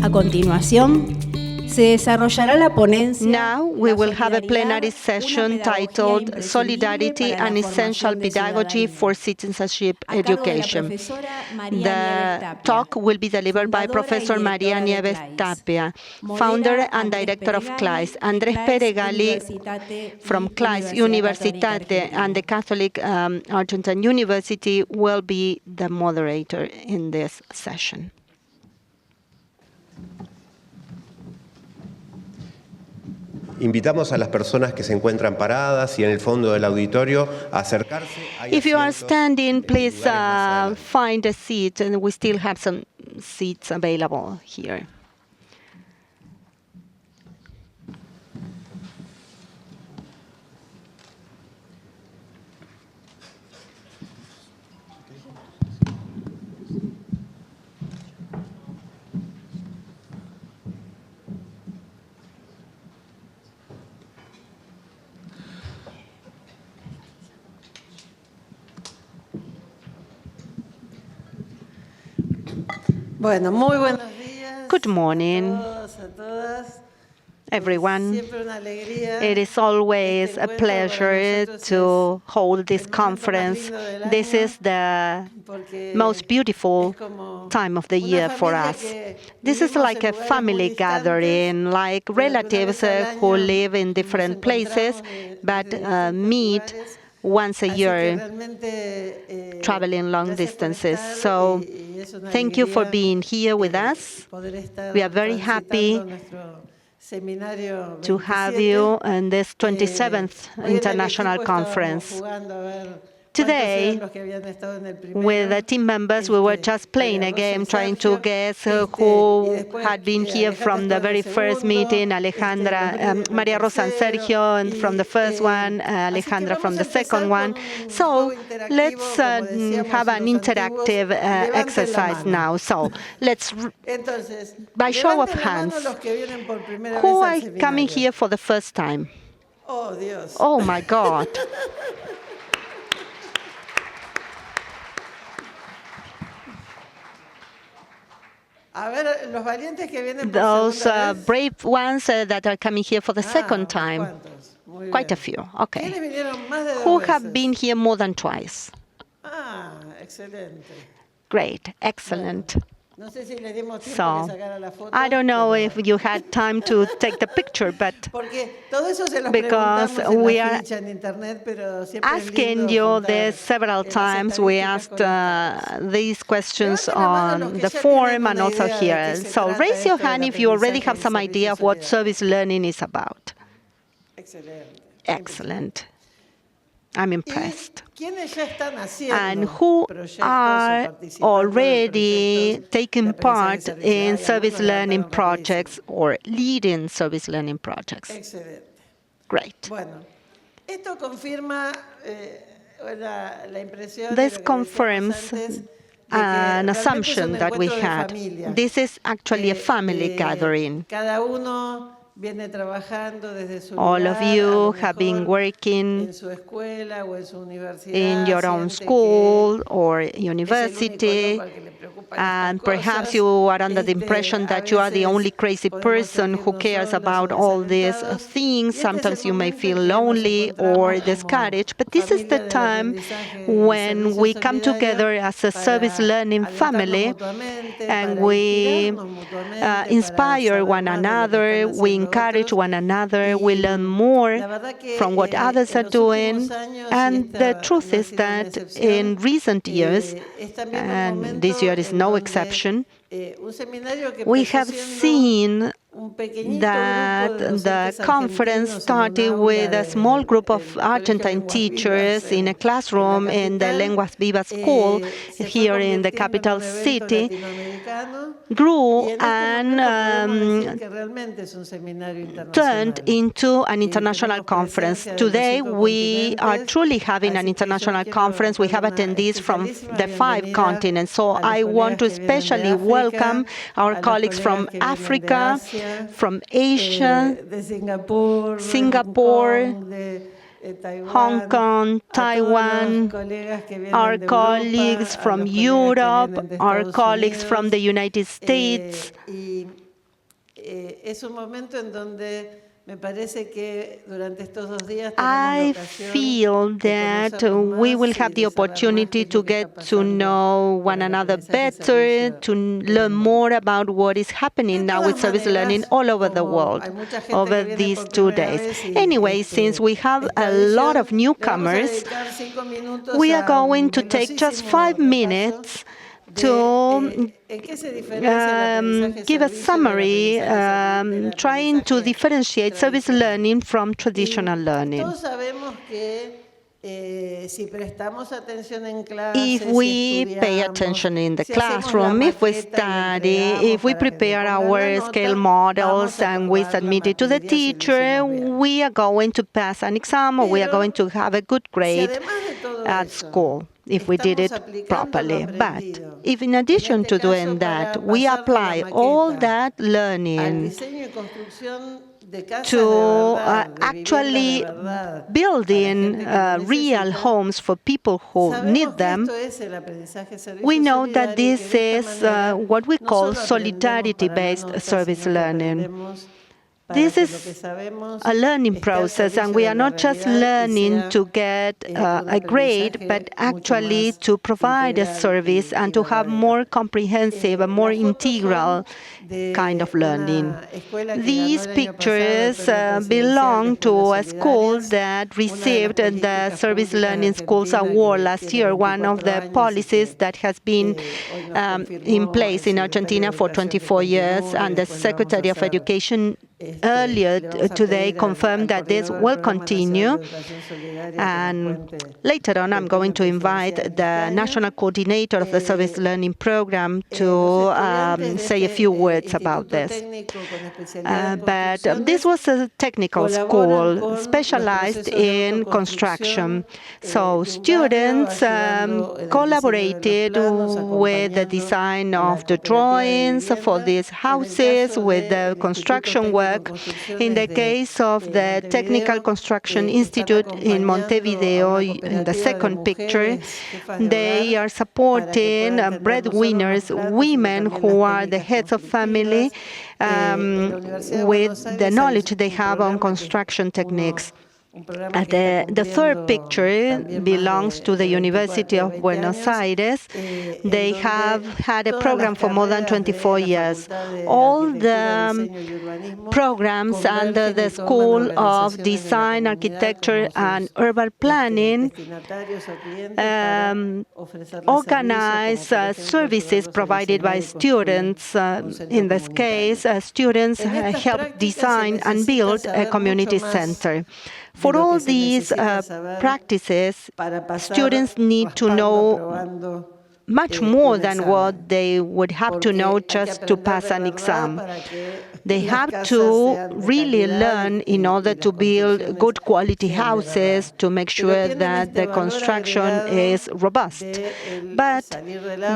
A continuación, se desarrollará la ponencia. Now we will have a plenary session titled Solidarity, an Essential Pedagogy for Citizenship Education. The talk will be delivered by Professor María Nieves Tapia, founder and director of CLAYSS. Andrés Peregalli from CLAYSS-Uniservitate and the Catholic Argentine University will be the moderator in this session. Invitamos a las personas que se encuentran paradas y en el fondo del auditorio a acercarse. If you are standing, please find a seat, and we still have some seats available here. Bueno, muy buenos días. Good morning, A todas. everyone. Siempre una alegría. It is always a pleasure to hold this conference. This is the most beautiful time of the year for us. This is like a family gathering, like relatives who live in different places but meet once a year, traveling long distances. So thank you for being here with us. We are very happy to have you in this 27th International Conference. Today, with the team members, we were just playing a game, trying to guess who had been here from the very first meeting, Alejandra, Maria Rosa and Sergio, and from the first one, Alejandra from the second one. So let's have an interactive exercise now. So let's, by show of hands, who are coming here for the first time? Oh my God. Those brave ones that are coming here for the second time. Quite a few. Okay. Who have been here more than twice? Great. Excellent. So, I don't know if you had time to take the picture, but because we are asking you this several times, we asked these questions on the forum and also here. So raise your hand if you already have some idea of what service learning is about. Excellent. I'm impressed. And who are already taking part in service learning projects or leading service learning projects? Great. This confirms an assumption that we had. This is actually a family gathering. All of you have been working in your own school or university, and perhaps you are under the impression that you are the only crazy person who cares about all these things. Sometimes you may feel lonely or discouraged, but this is the time when we come together as a service learning family and we inspire one another, we encourage one another, we learn more from what others are doing. And the truth is that in recent years, and this year is no exception, we have seen that the conference started with a small group of Argentine teachers in a classroom in the Lenguas Vivas school here in the capital city, grew and turned into an international conference. Today, we are truly having an international conference. We have attendees from the 5 continents. So I want to especially welcome our colleagues from Africa, from Asia, Singapore, Hong Kong, Taiwan, our colleagues from Europe, our colleagues from the United States. I feel that we will have the opportunity to get to know one another better, to learn more about what is happening now with service learning all over the world over these 2 days. Anyway, since we have a lot of newcomers, we are going to take just 5 minutes to give a summary trying to differentiate service learning from traditional learning. If we pay attention in the classroom, if we study, if we prepare our scale models and we submit it to the teacher, we are going to pass an exam or we are going to have a good grade at school if we did it properly. But if in addition to doing that, we apply all that learning to actually building real homes for people who need them, we know that this is what we call solidarity-based service learning. This is a learning process, and we are not just learning to get a grade, but actually to provide a service and to have more comprehensive and more integral kind of learning. These pictures belong to a school that received the Service Learning Schools Award last year, one of the policies that has been in place in Argentina for 24 years, and the Secretary of Education earlier today confirmed that this will continue, and later on I'm going to invite the national coordinator of the service learning program to say a few words about this. But this was a technical school specialized in construction. So students collaborated with the design of the drawings for these houses, with the construction work. In the case of the Technical Construction Institute in Montevideo, in the second picture, they are supporting breadwinners, women who are the heads of family, with the knowledge they have on construction techniques. The third picture belongs to the University of Buenos Aires. They have had a program for more than 24 years. All the programs under the School of Design, Architecture, and Urban Planning organize services provided by students. In this case, students help design and build a community center. For all these practices, students need to know much more than what they would have to know just to pass an exam. They have to really learn in order to build good quality houses, to make sure that the construction is robust. But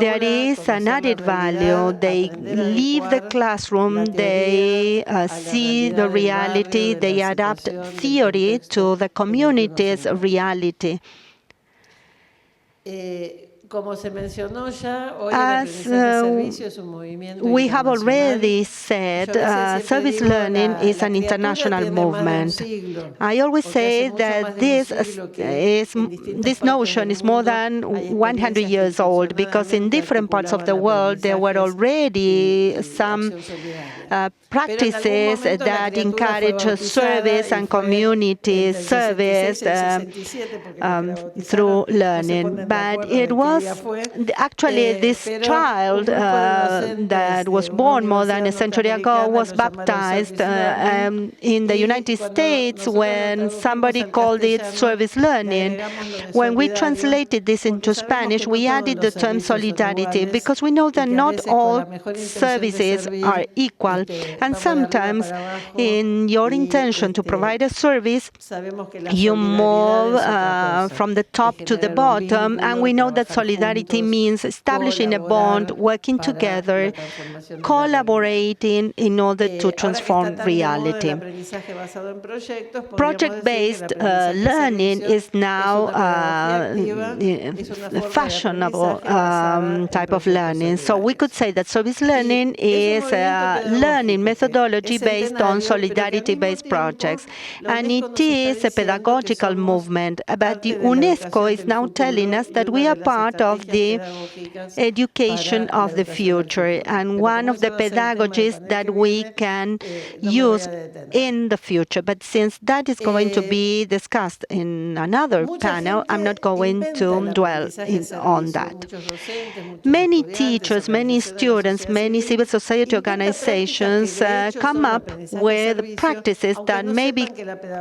there is an added value. They leave the classroom, they see the reality, they adapt theory to the community's reality. As we have already said, service learning is an international movement. I always say that this notion is more than 100 years old, because in different parts of the world there were already some practices that encourage service and community service through learning. But it was actually this child that was born more than a century ago was baptized in the United States when somebody called it service learning. When we translated this into Spanish, we added the term solidarity, because we know that not all services are equal. And sometimes in your intention to provide a service, you move from the top to the bottom, and we know that solidarity solidarity means establishing a bond, working together, collaborating in order to transform reality. Project-based learning is now a fashionable type of learning. So we could say that service learning is a learning methodology based on solidarity-based projects. And it is a pedagogical movement. But the UNESCO is now telling us that we are part of the education of the future and one of the pedagogies that we can use in the future. But since that is going to be discussed in another panel, I'm not going to dwell on that. Many teachers, many students, many civil society organizations come up with practices that may be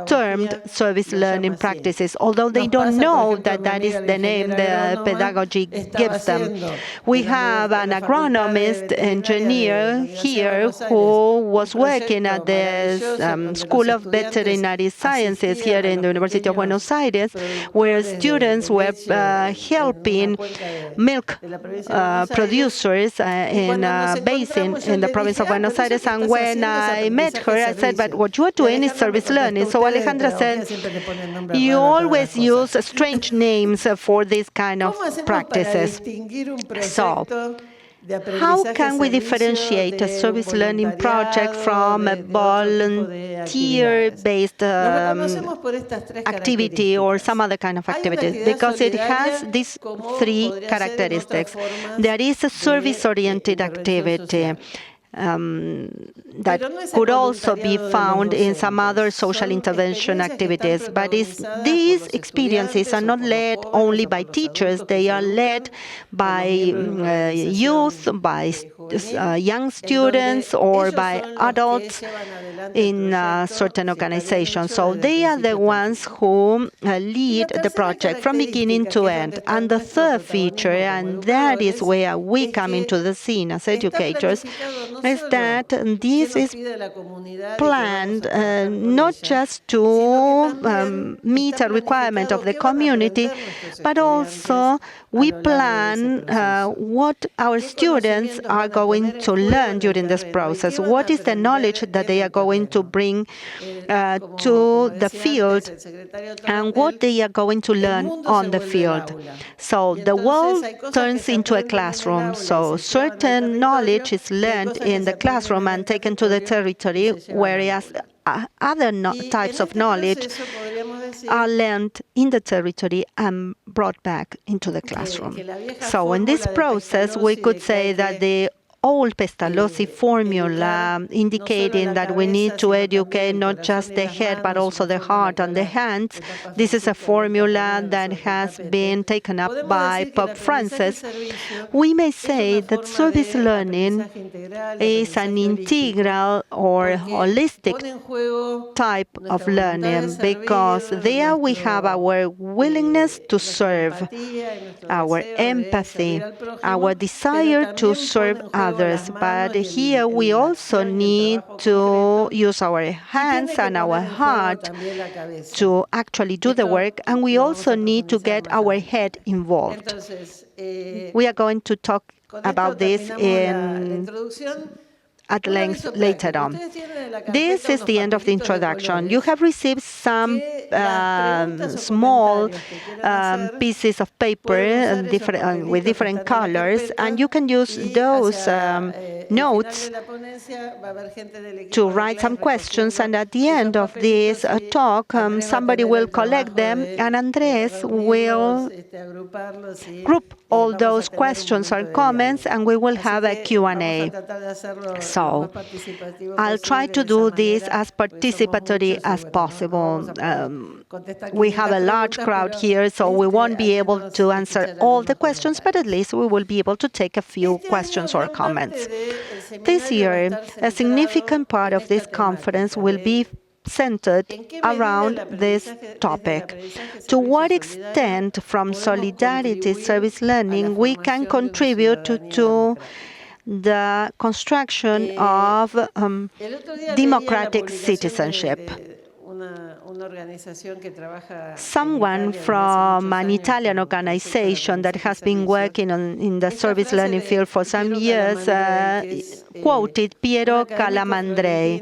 termed service learning practices, although they don't know that that is the name the pedagogy gives them. We have an agronomist engineer here who was working at the School of Veterinary Sciences here in the University of Buenos Aires, where students were helping milk producers in a basin in the province of Buenos Aires. And when I met her, I said, but what you are doing is service learning. So Alejandra said, you always use strange names for these kind of practices. So how can we differentiate a service learning project from a volunteer-based activity or some other kind of activity? Because it has these three characteristics. There is a service-oriented activity that could also be found in some other social intervention activities. But these experiences are not led only by teachers, they are led by youth, by young students, or by adults in certain organizations. So they are the ones who lead the project from beginning to end. And the third feature, and that is where we come into the scene as educators, is that this is planned not just to meet a requirement of the community, but also we plan what our students are going to learn during this process. What is the knowledge that they are going to bring to the field, and what they are going to learn on the field. So the world turns into a classroom. So certain knowledge is learned in the classroom and taken to the territory, whereas other types of knowledge are learned in the territory and brought back into the classroom. So in this process, we could say that the old Pestalozzi formula indicating that we need to educate not just the head but also the heart and the hands. This is a formula that has been taken up by Pope Francis. We may say that service learning is an integral or holistic type of learning, because there we have our willingness to serve, our empathy, our desire to serve others. But here we also need to use our hands and our heart to actually do the work, and we also need to get our head involved. We are going to talk about this at length later on. This is the end of the introduction. You have received some small pieces of paper with different colors, and you can use those notes to write some questions, and at the end of this talk, somebody will collect them, and Andrés will group all those questions or comments, and we will have a Q&A. So I'll try to do this as participatory as possible. We have a large crowd here, so we won't be able to answer all the questions, but at least we will be able to take a few questions or comments. This year, a significant part of this conference will be centered around this topic. To what extent, from solidarity service learning, we can contribute to the construction of democratic citizenship. someone from an Italian organization that has been working in the service learning field for some years quoted Piero Calamandrei,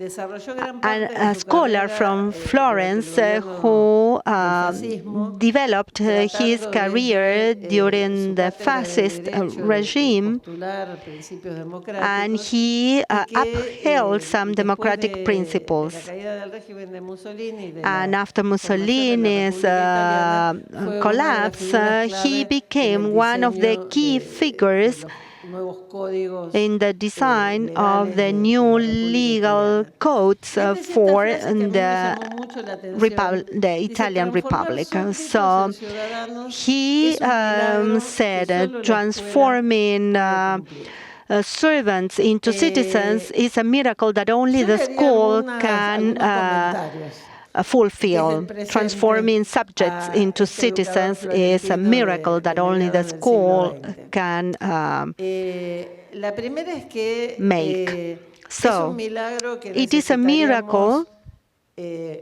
a scholar from Florence who developed his career during the fascist regime, and he upheld some democratic principles. And after Mussolini's collapse, he became one of the key figures in the design of the new legal codes for the Italian Republic. So he said transforming servants into citizens is a miracle that only the school can fulfill. Transforming subjects into citizens is a miracle that only the school can make. So, it is a miracle, and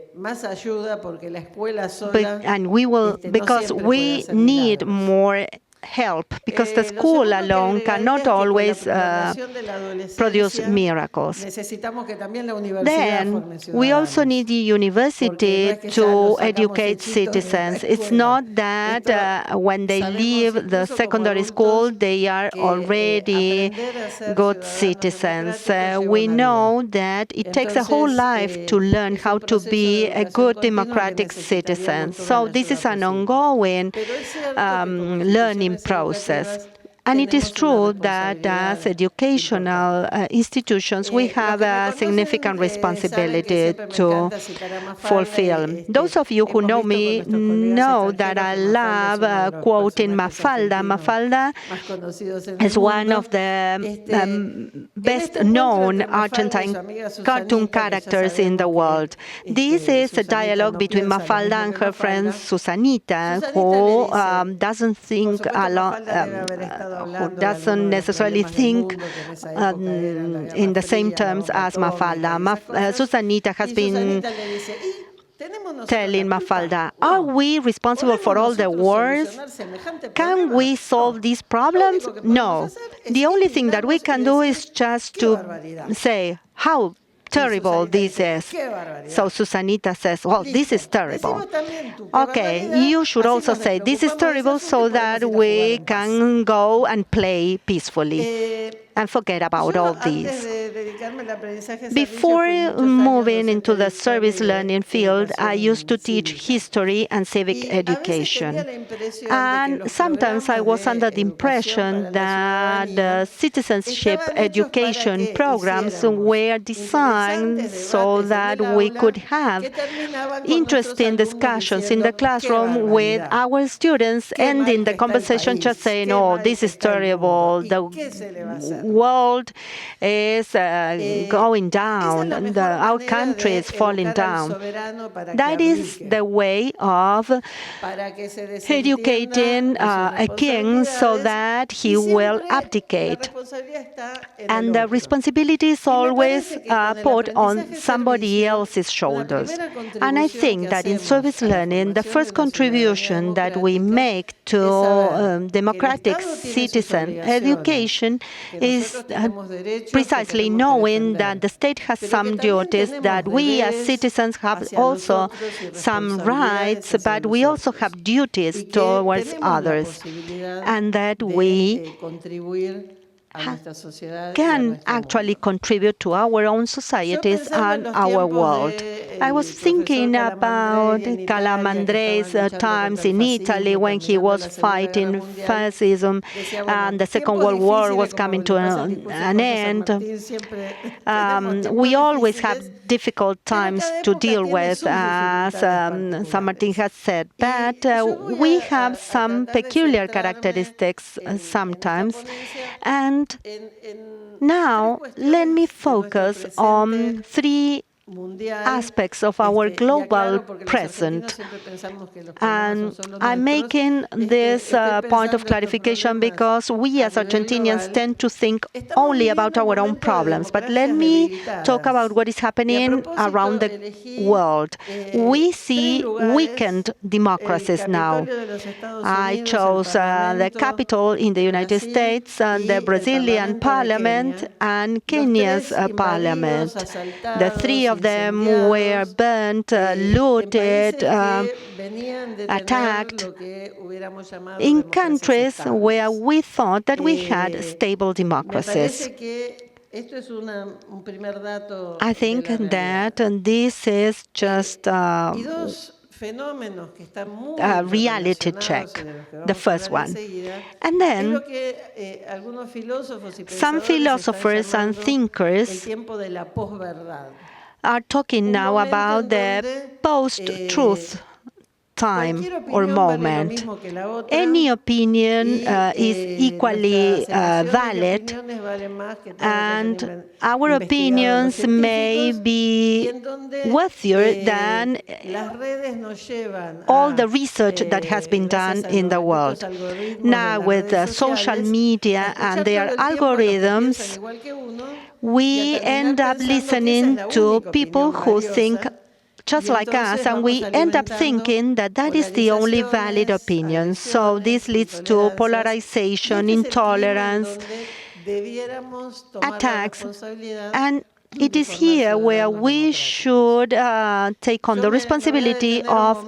because we need more help, because the school alone cannot always produce miracles. Then we also need the university to educate citizens. It's not that when they leave the secondary school they are already good citizens. We know that it takes a whole life to learn how to be a good democratic citizen. So this is an ongoing learning process. And it is true that as educational institutions, we have a significant responsibility to fulfill. Those of you who know me know that I love quoting Mafalda. Mafalda is one of the best-known Argentine cartoon characters in the world. This is a dialogue between Mafalda and her friend Susanita, who doesn't think a lot, who doesn't necessarily think in the same terms as Mafalda. Susanita has been telling Mafalda, are we responsible for all the wars? Can we solve these problems? No. The only thing that we can do is just to say how terrible this is. So Susanita says, well, this is terrible. Okay, you should also say, this is terrible, so that we can go and play peacefully and forget about all this. Before moving into the service learning field, I used to teach history and civic education. And sometimes I was under the impression that the citizenship education programs were designed so that we could have interesting discussions in the classroom with our students, ending the conversation just saying, oh, this is terrible, the world is going down, our country is falling down. That is the way of educating a king so that he will abdicate. And the responsibility is always put on somebody else's shoulders. And I think that in service learning, the first contribution that we make to democratic citizen education is precisely knowing that the state has some duties, that we as citizens have also some rights, but we also have duties towards others, and that we can actually contribute to our own societies and our world. I was thinking about Calamandrei's times in Italy when he was fighting fascism and the Second World War was coming to an end. We always have difficult times to deal with, as San Martin has said, but we have some peculiar characteristics sometimes. And now let me focus on three aspects of our global present. And I'm making this point of clarification because we as Argentinians tend to think only about our own problems. But let me talk about what is happening around the world. We see weakened democracies now. I chose the capital in the United States, the Brazilian parliament, and Kenya's parliament. The three of them were burnt, looted, attacked in countries where we thought that we had stable democracies. I think that this is just a reality check, the first one. And then some philosophers and thinkers are talking now about the post-truth time or moment. Any opinion is equally valid, and our opinions may be worthier than all the research that has been done in the world. Now, with social media and their algorithms, we end up listening to people who think just like us, and we end up thinking that that is the only valid opinion. So this leads to polarization, intolerance, attacks, and it is here where we should take on the responsibility of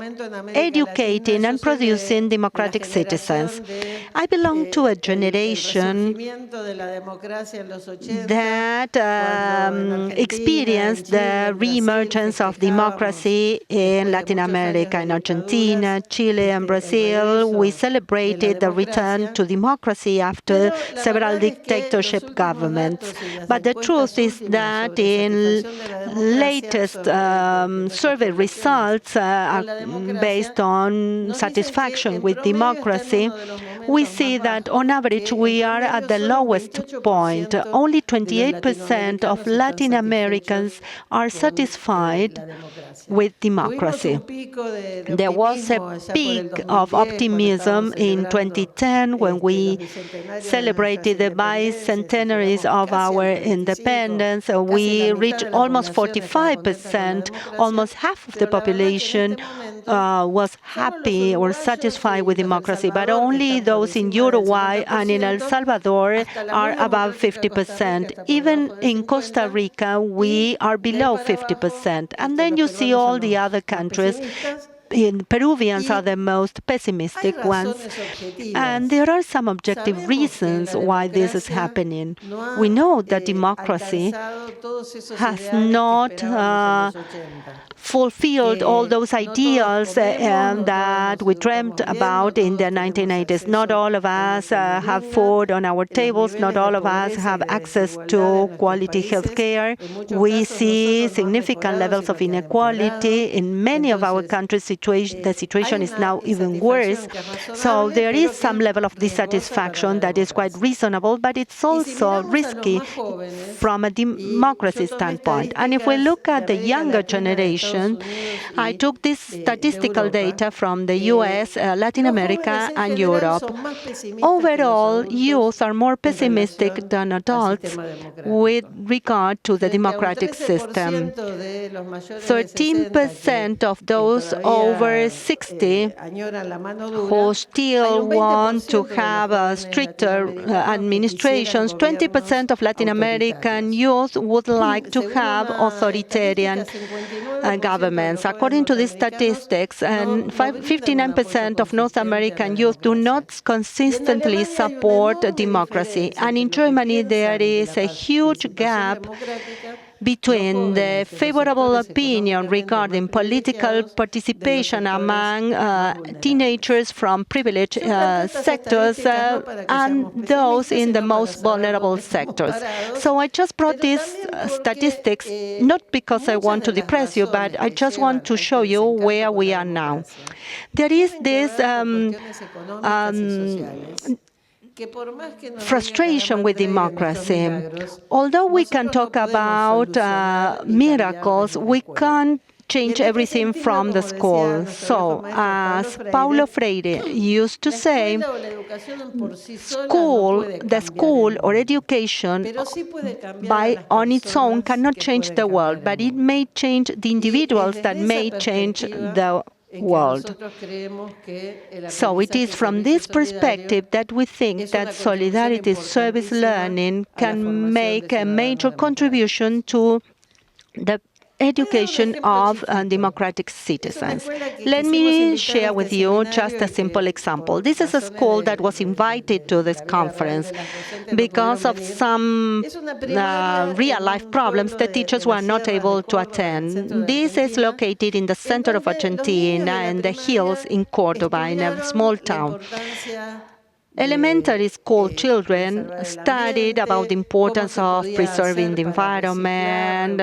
educating and producing democratic citizens. I belong to a generation that experienced the re-emergence of democracy in Latin America, in Argentina, Chile, and Brazil. We celebrated the return to democracy after several dictatorship governments. But the truth is that in latest survey results based on satisfaction with democracy, we see that on average we are at the lowest point. Only 28% of Latin Americans are satisfied with democracy. There was a peak of optimism in 2010 when we celebrated the bicentenaries of our independence. We reached almost 45%, almost half of the population was happy or satisfied with democracy, but only those in Uruguay and in El Salvador are above 50%. Even in Costa Rica, we are below 50%. And then you see all the other countries. Peruvians are the most pessimistic ones, and there are some objective reasons why this is happening. We know that democracy has not fulfilled all those ideals that we dreamt about in the 1980s. Not all of us have food on our tables. Not all of us have access to quality health care. We see significant levels of inequality in many of our countries. The situation is now even worse. So there is some level of dissatisfaction that is quite reasonable, but it's also risky from a democracy standpoint. And if we look at the younger generation, I took this statistical data from the US, Latin America, and Europe. Overall, youth are more pessimistic than adults with regard to the democratic system. 13% of those over 60 who still want to have stricter administrations, 20% of Latin American youth would like to have authoritarian governments. According to these statistics, 59% of North American youth do not consistently support democracy. And in Germany, there is a huge gap between the favorable opinion regarding political participation among teenagers from privileged sectors and those in the most vulnerable sectors. So I just brought these statistics not because I want to depress you, but I just want to show you where we are now. There is this frustration with democracy. Although we can talk about miracles, we can't change everything from the school. So, as Paulo Freire used to say, the school or education on its own cannot change the world, but it may change the individuals that may change the world. So it is from this perspective that we think that solidarity service learning can make a major contribution to the education of democratic citizens. Let me share with you just a simple example. This is a school that was invited to this conference because of some real-life problems. The teachers were not able to attend. This is located in the center of Argentina, in the hills in Córdoba, in a small town. Elementary school children studied about the importance of preserving the environment,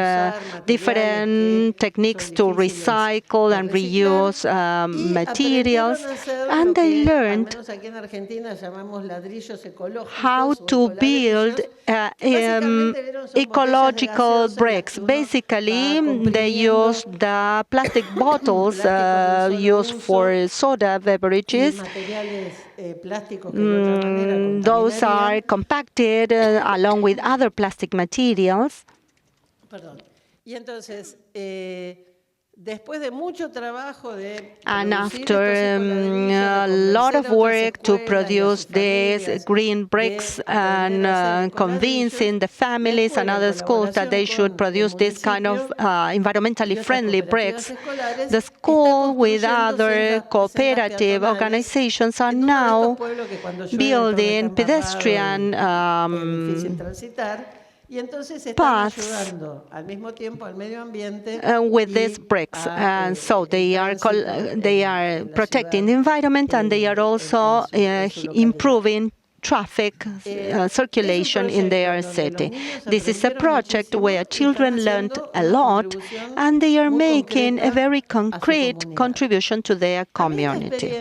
different techniques to recycle and reuse materials, and they learned how to build ecological bricks. Basically, they used the plastic bottles used for soda beverages. Those are compacted along with other plastic materials. And after a lot of work to produce these green bricks and convincing the families and other schools that they should produce this kind of environmentally friendly bricks, the school with other cooperative organizations are now building pedestrian paths with these bricks, and so they are protecting the environment, and they are also improving traffic circulation in their city. This is a project where children learned a lot, and they are making a very concrete contribution to their community.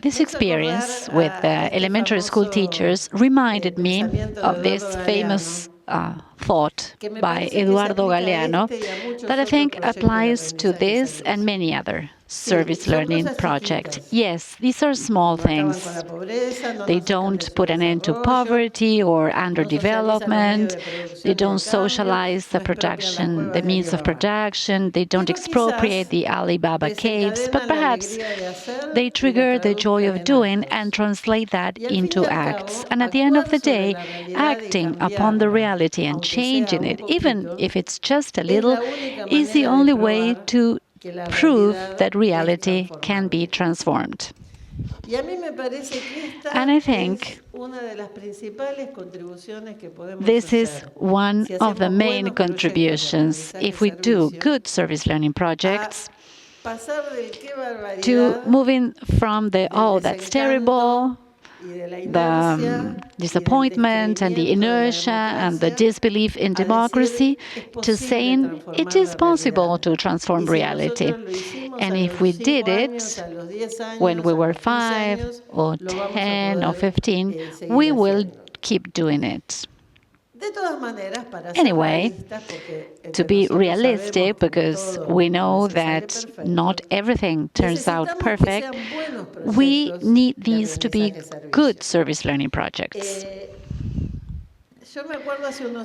This experience with elementary school teachers reminded me of this famous thought by Eduardo Galeano that I think applies to this and many other service learning projects. Yes, these are small things. They don't put an end to poverty or underdevelopment. They don't socialize the production, the means of production. They don't expropriate the Alibaba caves, but perhaps they trigger the joy of doing and translate that into acts. And at the end of the day, acting upon the reality and changing it, even if it's just a little, is the only way to prove that reality can be transformed. And I think this is one of the main contributions, if we do good service learning projects, to moving from the, oh, that's terrible, the disappointment and the inertia and the disbelief in democracy, to saying it is possible to transform reality. And if we did it when we were 5 or 10 or 15, we will keep doing it. Anyway, to be realistic, because we know that not everything turns out perfect, we need these to be good service learning projects.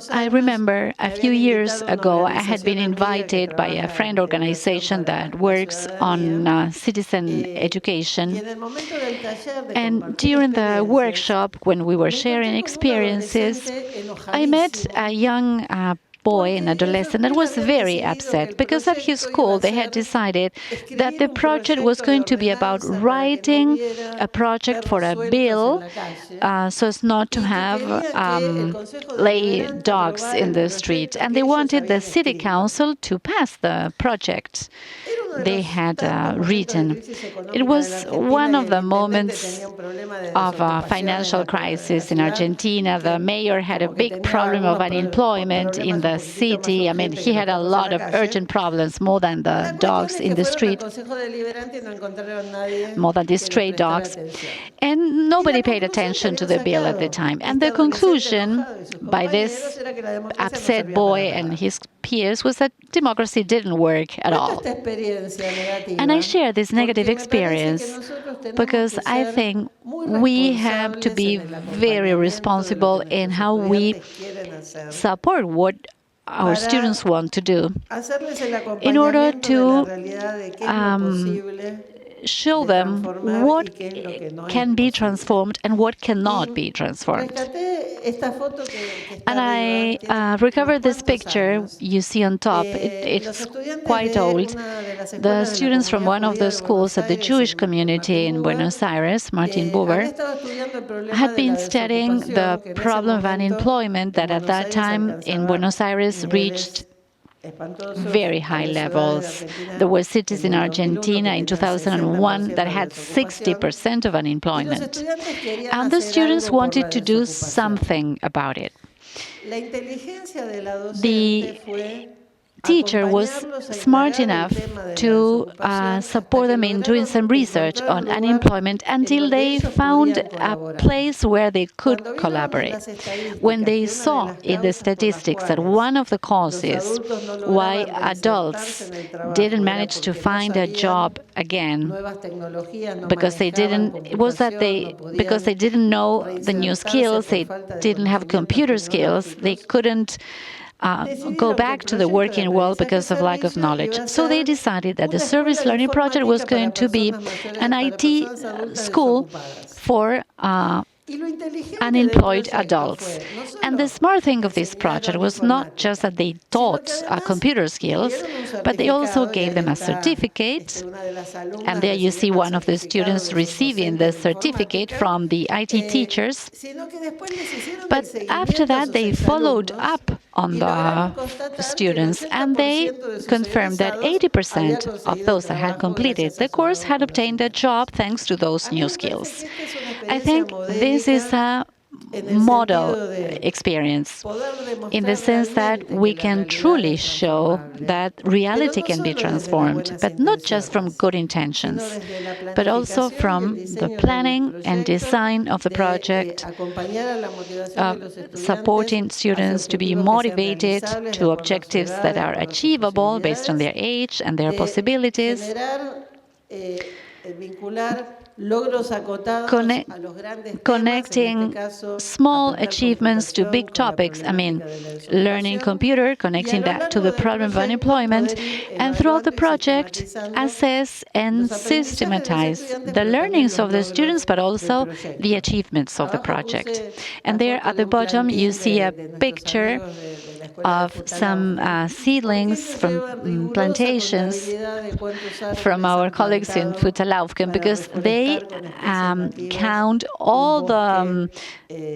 I remember a few years ago, I had been invited by a friend organization that works on citizen education. And during the workshop, when we were sharing experiences, I met a young boy, an adolescent, that was very upset because at his school they had decided that the project was going to be about writing a project for a bill so as not to have lay dogs in the street. And they wanted the city council to pass the project. they had written. It was one of the moments of a financial crisis in Argentina. The mayor had a big problem of unemployment in the city. I mean, he had a lot of urgent problems, more than the dogs in the street, more than the stray dogs. And nobody paid attention to the bill at the time. And the conclusion by this upset boy and his peers was that democracy didn't work at all. And I share this negative experience because I think we have to be very responsible in how we support what our students want to do in order to show them what can be transformed and what cannot be transformed. And I recovered this picture you see on top. It's quite old. The students from one of the schools at the Jewish community in Buenos Aires, Martin Buber, had been studying the problem of unemployment that at that time in Buenos Aires reached very high levels. There were cities in Argentina in 2001 that had 60% of unemployment. And the students wanted to do something about it. The teacher was smart enough to support them in doing some research on unemployment until they found a place where they could collaborate. When they saw in the statistics that one of the causes why adults didn't manage to find a job again because they didn't know the new skills, they didn't have computer skills, they couldn't go back to the working world because of lack of knowledge. So they decided that the service learning project was going to be an IT school for unemployed adults. And the smart thing of this project was not just that they taught computer skills, but they also gave them a certificate. And there you see one of the students receiving the certificate from the IT teachers. But after that, they followed up on the students, and they confirmed that 80% of those that had completed the course had obtained a job thanks to those new skills. I think this is a model experience in the sense that we can truly show that reality can be transformed, but not just from good intentions, but also from the planning and design of the project, supporting students to be motivated to objectives that are achievable based on their age and their possibilities, connecting small achievements to big topics. I mean, learning computer, connecting that to the problem of unemployment, and throughout the project, assess and systematize the learnings of the students, but also the achievements of the project. And there at the bottom, you see a picture of some seedlings from plantations from our colleagues in Futalaufken, because they count all the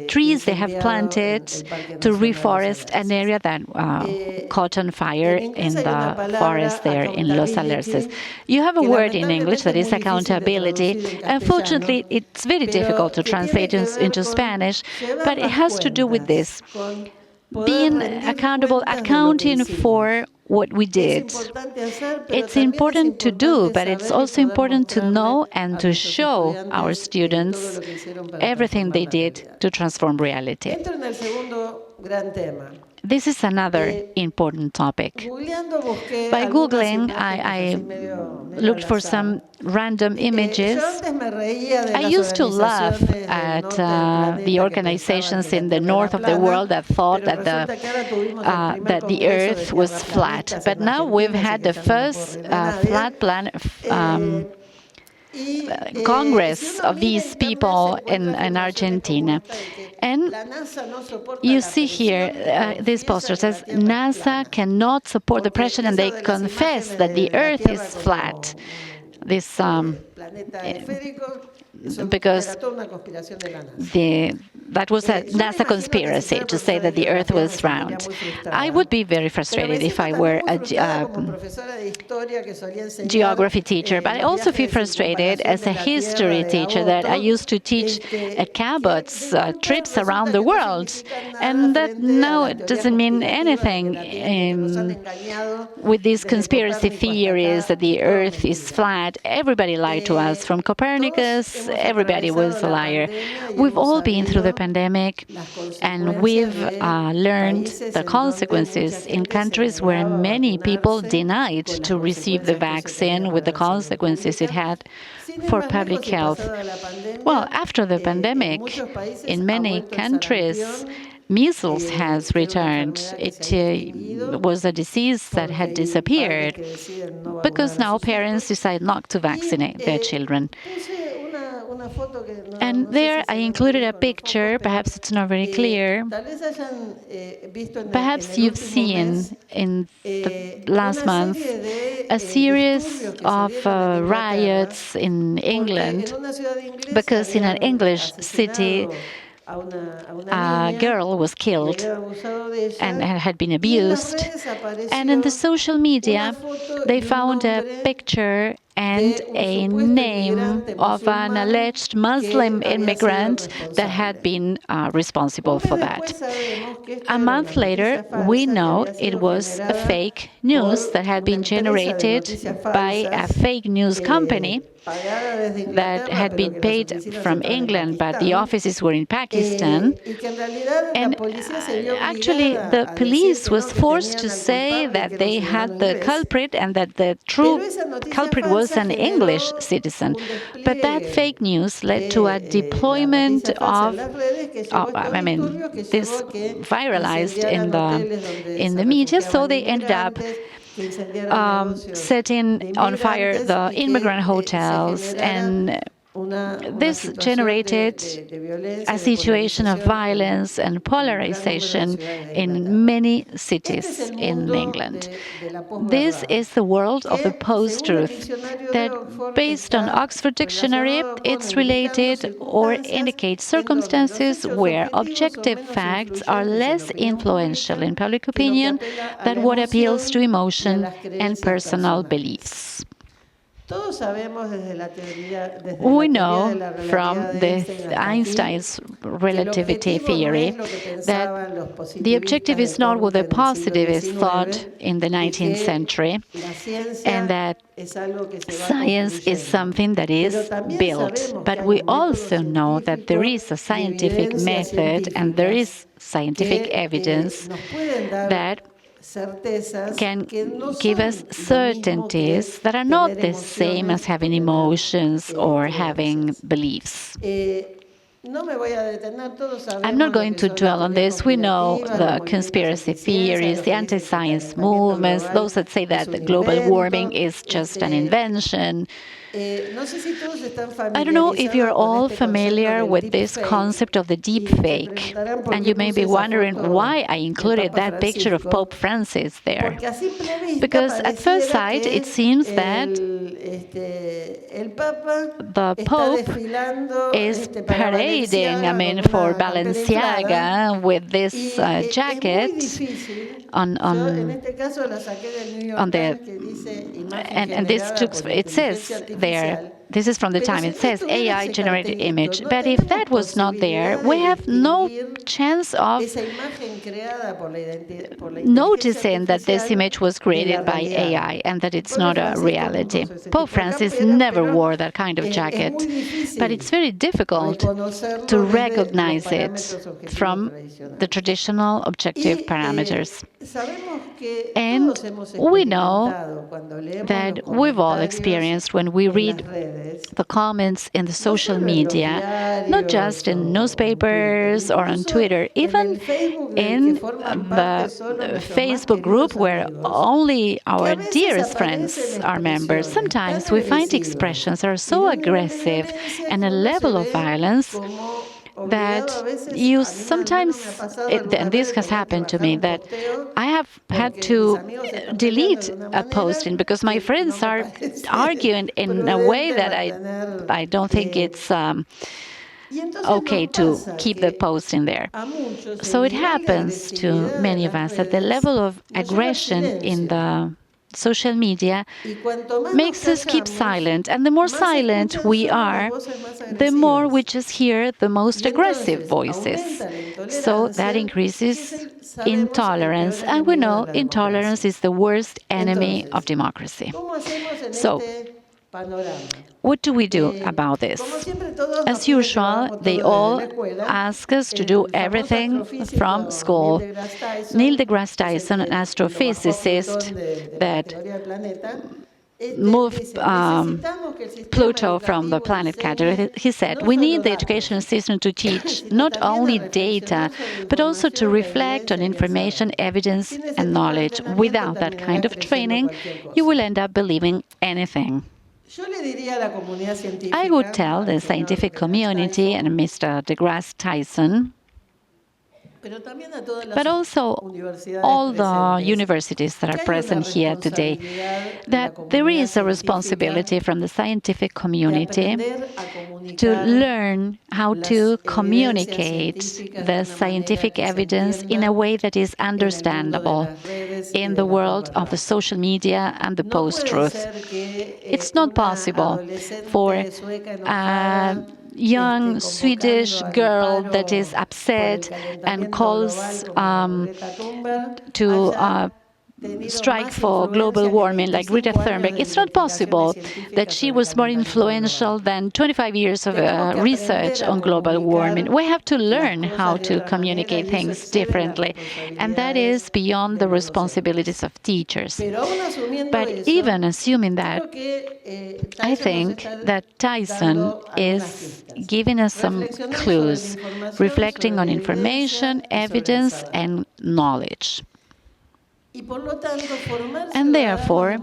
trees they have planted to reforest an area that caught on fire in the forest there in Los Alerces. You have a word in English that is accountability. Unfortunately, it's very difficult to translate into Spanish, but it has to do with this. Being accountable, accounting for what we did. It's important to do, but it's also important to know and to show our students everything they did to transform reality. This is another important topic. By Googling, I looked for some random images. I used to laugh at the organizations in the north of the world that thought that the Earth was flat. But now we've had the first flat planet Congress of these people in Argentina. And you see here, this poster says, NASA cannot support the pressure, and they confess that the Earth is flat. This because that's a conspiracy to say that the Earth was round. I would be very frustrated if I were a geography teacher, but I also feel frustrated as a history teacher that I used to teach at Cabot's trips around the world, and that now it doesn't mean anything with these conspiracy theories that the Earth is flat. Everybody lied to us, from Copernicus, everybody was a liar. We've all been through the pandemic, and we've learned the consequences in countries where many people denied to receive the vaccine, with the consequences it had for public health. Well, after the pandemic, in many countries, measles has returned. It was a disease that had disappeared because now parents decide not to vaccinate their children. And there I included a picture, perhaps it's not very clear. Perhaps you've seen in the last month a series of riots in England, because in an English city a girl was killed and had been abused. And in the social media, they found a picture and a name of an alleged Muslim immigrant that had been responsible for that. A month later, we know it was a fake news that had been generated by a fake news company that had been paid from England, but the offices were in Pakistan. And actually, the police was forced to say that they had the culprit and that the true culprit was an English citizen. But that fake news led to a deployment of, this viralized in the media, so they ended up setting on fire the immigrant hotels, and this generated a situation of violence and polarization in many cities in England. This is the world of the post-truth, that based on Oxford Dictionary, it's related or indicates circumstances where objective facts are less influential in public opinion than what appeals to emotion and personal beliefs. We know from Einstein's relativity theory that the objective is not what the positivists thought in the 19th century, and that science is something that is built. But we also know that there is a scientific method and there is scientific evidence that can give us certainties that are not the same as having emotions or having beliefs. I'm not going to dwell on this. We know the conspiracy theories, the anti-science movements, those that say that global warming is just an invention. I don't know if you're all familiar with this concept of the deep fake, and you may be wondering why I included that picture of Pope Francis there. Because at first sight, it seems that the Pope is parading, for Balenciaga with this jacket on the, and this took, it says there, this is from the time, it says AI-generated image. But if that was not there, we have no chance of noticing that this image was created by AI and that it's not a reality. Pope Francis never wore that kind of jacket, but it's very difficult to recognize it from the traditional objective parameters. And we know that we've all experienced when we read the comments in the social media, not just in newspapers or on Twitter, even in the Facebook group where only our dearest friends are members. Sometimes we find expressions that are so aggressive and a level of violence that you sometimes, and this has happened to me, that I have had to delete a posting because my friends are arguing in a way that I don't think it's okay to keep the post in there. So it happens to many of us that the level of aggression in the social media makes us keep silent. And the more silent we are, the more we just hear the most aggressive voices. So that increases intolerance. And we know intolerance is the worst enemy of democracy. So what do we do about this? As usual, they all ask us to do everything from school. Neil deGrasse Tyson, an astrophysicist that moved Pluto from the planet category, he said, we need the education system to teach not only data, but also to reflect on information, evidence, and knowledge. Without that kind of training, you will end up believing anything. I would tell the scientific community and Mr. deGrasse Tyson, but also all the universities that are present here today, that there is a responsibility from the scientific community to learn how to communicate the scientific evidence in a way that is understandable in the world of the social media and the post-truth. It's not possible for a young Swedish girl that is upset and calls to strike for global warming like Greta Thunberg. It's not possible that she was more influential than 25 years of research on global warming. We have to learn how to communicate things differently, and that is beyond the responsibilities of teachers. But even assuming that, I think that Tyson is giving us some clues, reflecting on information, evidence, and knowledge. And therefore,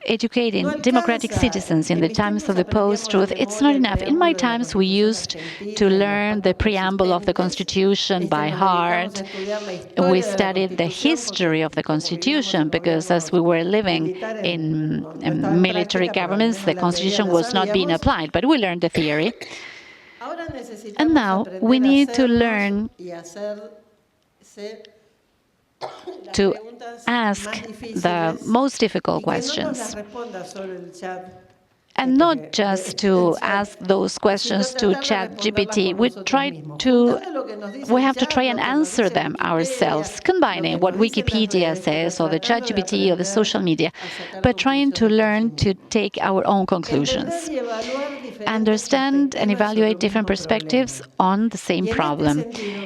educating democratic citizens in the times of the post-truth, it's not enough. In my times, we used to learn the preamble of the Constitution by heart. We studied the history of the Constitution because as we were living in military governments, the Constitution was not being applied, but we learned the theory. And now we need to learn to ask the most difficult questions. And not just to ask those questions to ChatGPT. We have to try and answer them ourselves, combining what Wikipedia says or the ChatGPT or the social media, but trying to learn to take our own conclusions. Understand and evaluate different perspectives on the same problem.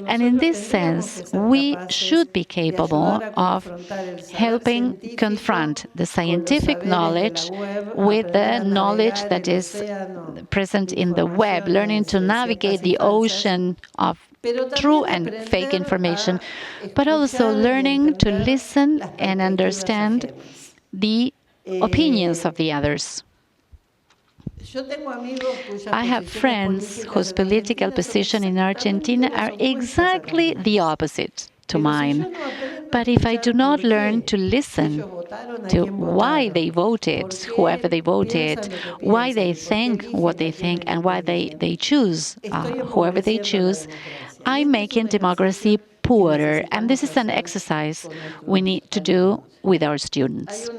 And in this sense, we should be capable of helping confront the scientific knowledge with the knowledge that is present in the web, learning to navigate the ocean of true and fake information, but also learning to listen and understand the opinions of the others. I have friends whose political position in Argentina are exactly the opposite to mine. But if I do not learn to listen to why they voted, whoever they voted, why they think what they think, and why they choose whoever they choose, I'm making democracy poorer. And this is an exercise we need to do with our students.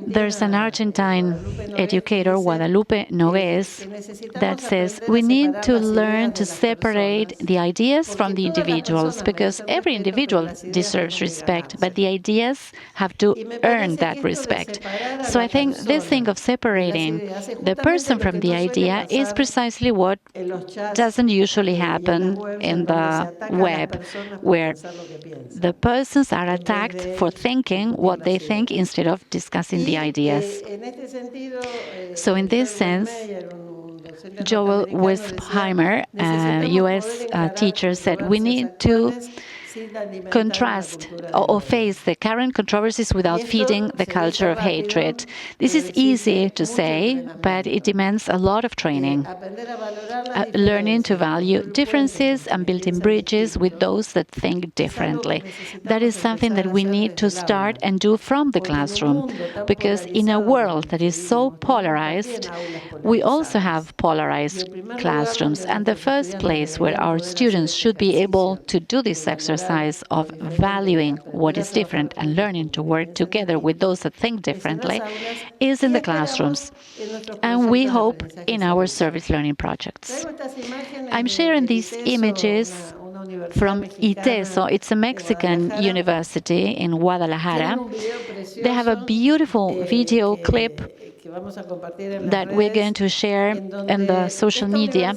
There's an Argentine educator, Guadalupe Nogués, that says we need to learn to separate the ideas from the individuals, because every individual deserves respect, but the ideas have to earn that respect. So I think this thing of separating the person from the idea is precisely what doesn't usually happen in the web, where the persons are attacked for thinking what they think instead of discussing the ideas. So in this sense, Joel Westheimer, a U.S. teacher, said we need to contrast or face the current controversies without feeding the culture of hatred. This is easy to say, but it demands a lot of training. Learning to value differences and building bridges with those that think differently. That is something that we need to start and do from the classroom, because in a world that is so polarized, we also have polarized classrooms. And the first place where our students should be able to do this exercise of valuing what is different and learning to work together with those that think differently is in the classrooms. And we hope in our service learning projects. I'm sharing these images from ITESO. It's a Mexican university in Guadalajara. They have a beautiful video clip that we're going to share in the social media.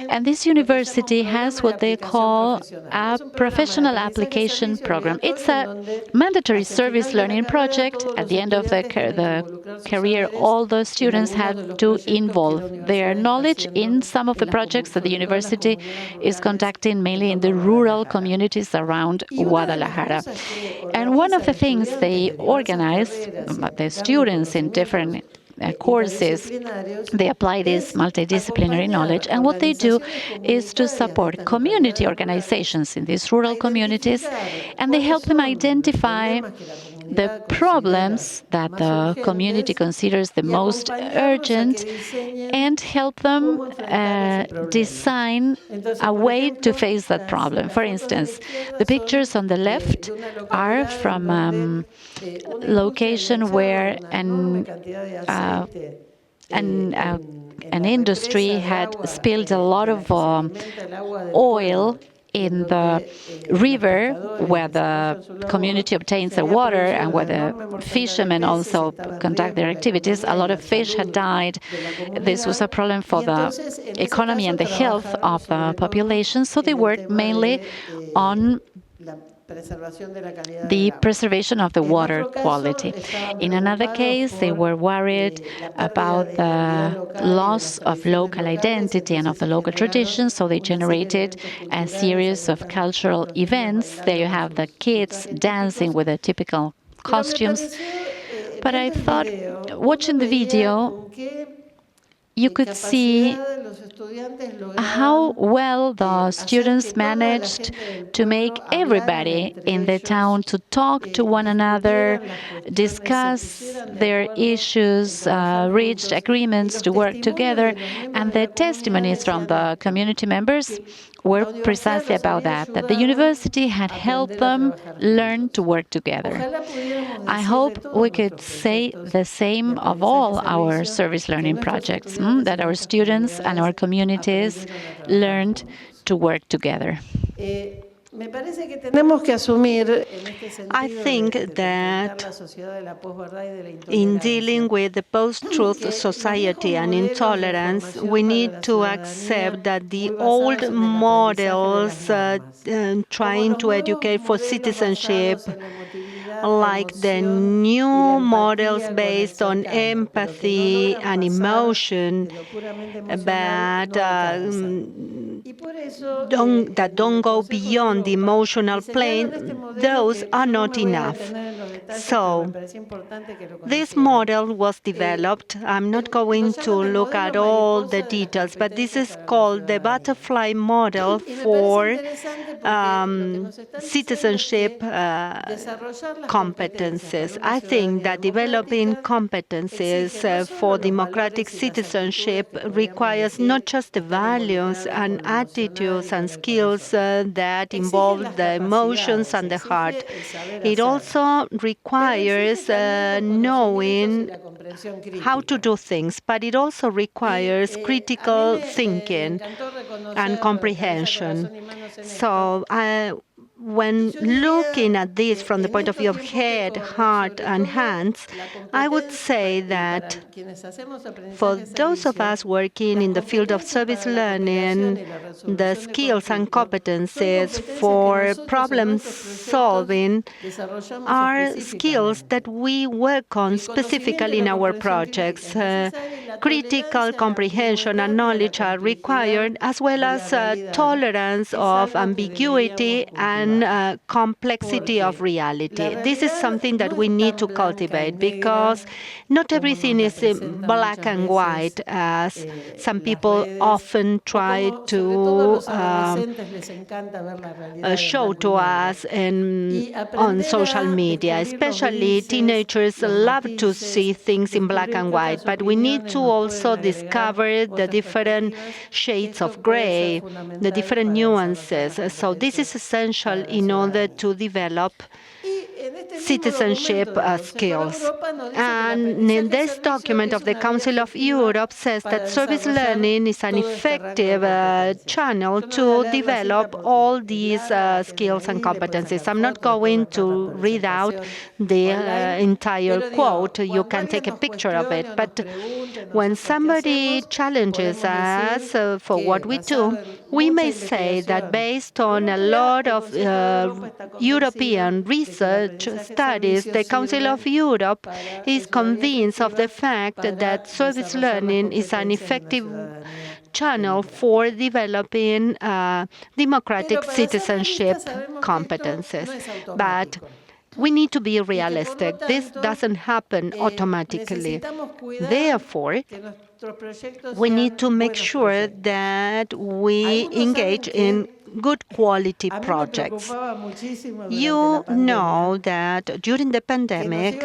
And this university has what they call a professional application program. It's a mandatory service learning project. At the end of the career, all the students have to involve their knowledge in some of the projects that the university is conducting, mainly in the rural communities around Guadalajara. And one of the things they organize, the students in different courses, they apply this multidisciplinary knowledge, and what they do is to support community organizations in these rural communities, and they help them identify the problems that the community considers the most urgent and help them design a way to face that problem. For instance, the pictures on the left are from a location where an industry had spilled a lot of oil in the river where the community obtains the water and where the fishermen also conduct their activities. A lot of fish had died. This was a problem for the economy and the health of the population, so they worked mainly on the preservation of the water quality. In another case, they were worried about the loss of local identity and of the local traditions, so they generated a series of cultural events. There you have the kids dancing with their typical costumes. But I thought, watching the video, you could see how well the students managed to make everybody in the town to talk to one another, discuss their issues, reached agreements to work together, and the testimonies from the community members were precisely about that the university had helped them learn to work together. I hope we could say the same of all our service learning projects, that our students and our communities learned to work together. I think that in dealing with the post-truth society and intolerance, we need to accept that the old models trying to educate for citizenship, like the new models based on empathy and emotion, but that don't go beyond the emotional plane, those are not enough. So this model was developed. I'm not going to look at all the details, but this is called the butterfly model for citizenship competences. I think that developing competences for democratic citizenship requires not just the values and attitudes and skills that involve the emotions and the heart. It also requires knowing how to do things, but it also requires critical thinking and comprehension. So when looking at this from the point of view of head, heart, and hands, I would say that for those of us working in the field of service learning, the skills and competences for problem solving are skills that we work on specifically in our projects. critical comprehension and knowledge are required, as well as tolerance of ambiguity and complexity of reality. This is something that we need to cultivate, because not everything is black and white, as some people often try to show to us on social media. Especially teenagers love to see things in black and white, but we need to also discover the different shades of gray, the different nuances. So this is essential in order to develop citizenship skills. And in this document of the Council of Europe says that service learning is an effective channel to develop all these skills and competencies. I'm not going to read out the entire quote. You can take a picture of it. But when somebody challenges us for what we do, we may say that based on a lot of European research studies, the Council of Europe is convinced of the fact that service learning is an effective channel for developing democratic citizenship competences. But we need to be realistic. This doesn't happen automatically. Therefore, we need to make sure that we engage in good quality projects. You know that during the pandemic,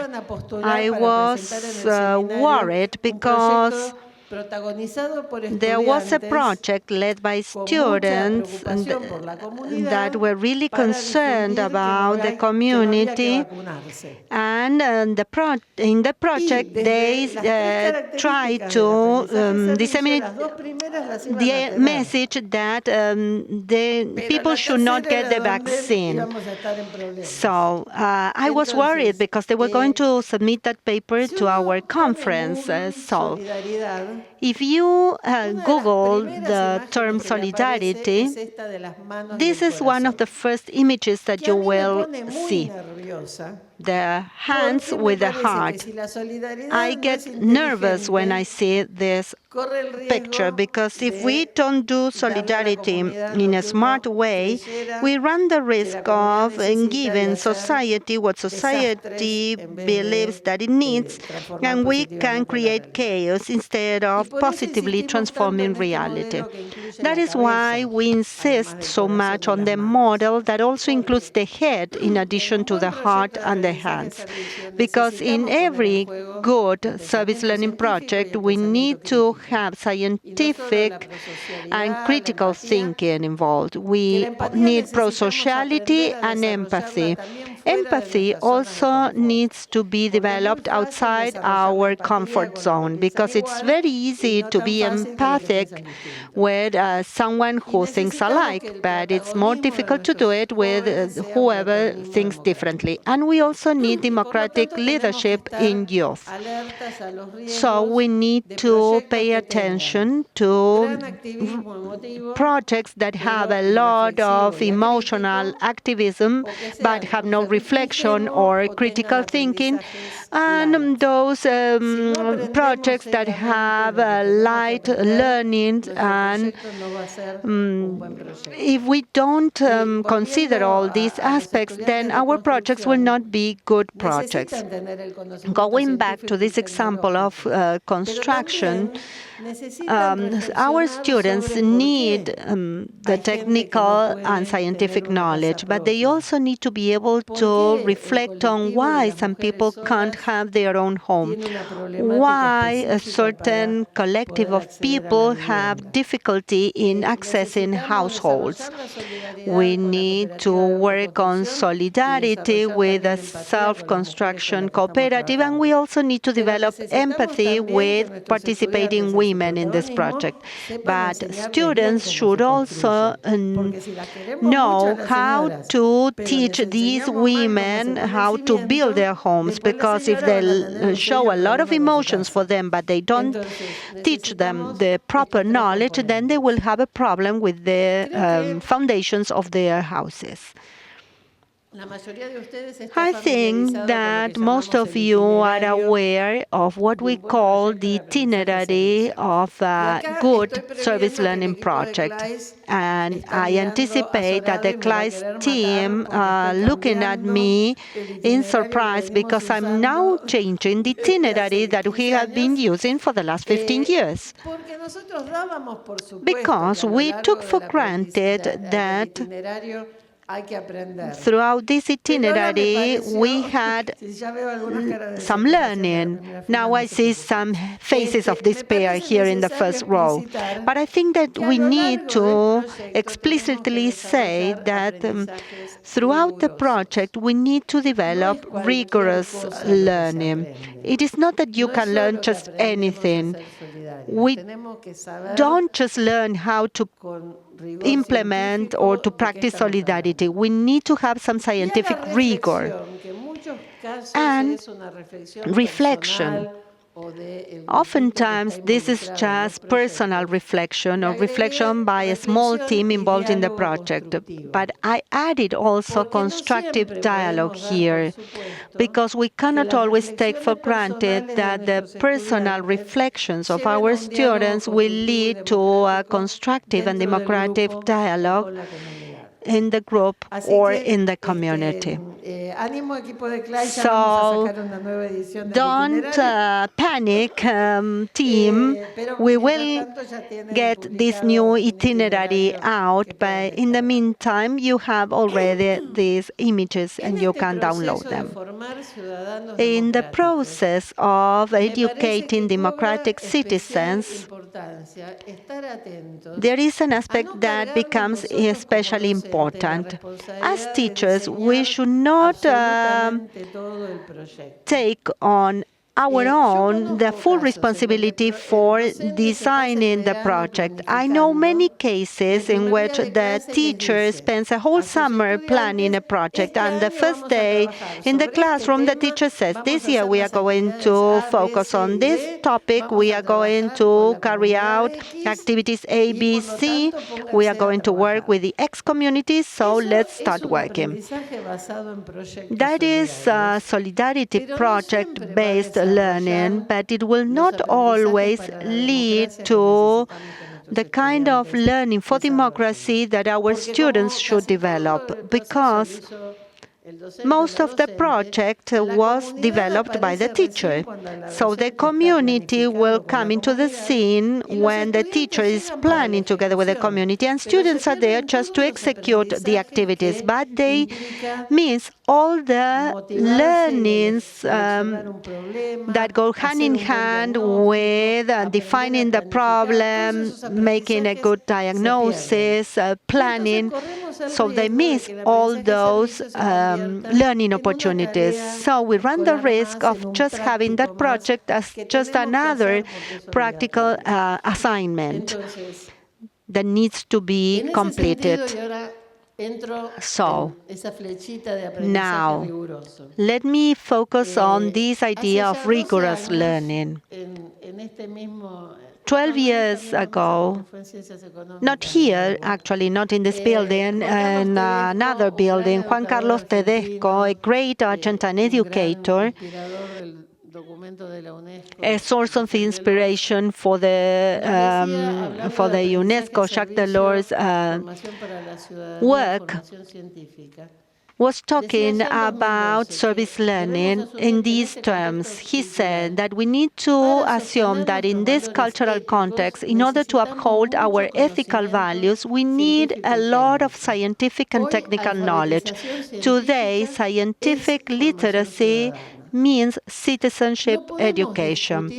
I was worried because there was a project led by students that were really concerned about the community, and in the project they tried to disseminate the message that the people should not get the vaccine. So I was worried because they were going to submit that paper to our conference. So if you Google the term solidarity, this is one of the first images that you will see. The hands with the heart. I get nervous when I see this picture, because if we don't do solidarity in a smart way, we run the risk of giving society what society believes that it needs, and we can create chaos instead of positively transforming reality. That is why we insist so much on the model that also includes the head in addition to the heart and the hands. Because in every good service learning project, we need to have scientific and critical thinking involved. We need pro-sociality and empathy. Empathy also needs to be developed outside our comfort zone, because it's very easy to be empathic with someone who thinks alike, but it's more difficult to do it with whoever thinks differently. And we also need democratic leadership in youth. So we need to pay attention to projects that have a lot of emotional activism but have no reflection or critical thinking, and those projects that have light learning. And if we don't consider all these aspects, then our projects will not be good projects. Going back to this example of construction, our students need the technical and scientific knowledge, but they also need to be able to reflect on why some people can't have their own home, why a certain collective of people have difficulty in accessing households. We need to work on solidarity with a self-construction cooperative, and we also need to develop empathy with participating women in this project. But students should also know how to teach these women how to build their homes, because if they show a lot of emotions for them, but they don't teach them the proper knowledge, then they will have a problem with the foundations of their houses. I think that most of you are aware of what we call the itinerary of a good service learning project. And I anticipate that the CLAYSS team looking at me in surprise because I'm now changing the itinerary that we have been using for the last 15 years. Because we took for granted that throughout this itinerary, we had some learning. Now I see some faces of despair here in the first row. But I think that we need to explicitly say that throughout the project, we need to develop rigorous learning. It is not that you can learn just anything. We don't just learn how to implement or to practice solidarity. We need to have some scientific rigor and reflection. Oftentimes, this is just personal reflection or reflection by a small team involved in the project. But I added also constructive dialogue here, because we cannot always take for granted that the personal reflections of our students will lead to a constructive and democratic dialogue in the group or in the community. So don't panic, team. We will get this new itinerary out, but in the meantime, you have already these images and you can download them. In the process of educating democratic citizens, there is an aspect that becomes especially important. As teachers, we should not take on our own the full responsibility for designing the project. I know many cases in which the teacher spends a whole summer planning a project, and the first day in the classroom, the teacher says, this year we are going to focus on this topic, we are going to carry out activities A, B, C, we are going to work with the X community, so let's start working. That is solidarity project-based learning, but it will not always lead to the kind of learning for democracy that our students should develop, because most of the project was developed by the teacher. So the community will come into the scene when the teacher is planning together with the community, and students are there just to execute the activities, but they miss all the learnings that go hand in hand with defining the problem, making a good diagnosis, planning. So they miss all those learning opportunities. So we run the risk of just having that project as just another practical assignment that needs to be completed. So now, let me focus on this idea of rigorous learning. 12 years ago, not here, actually, not in this building, in another building, Juan Carlos Tedesco, a great Argentine educator, a source of inspiration for the UNESCO, Jacques Delors' work, was talking about service learning in these terms. He said that we need to assume that in this cultural context, in order to uphold our ethical values, we need a lot of scientific and technical knowledge. Today, scientific literacy means citizenship education.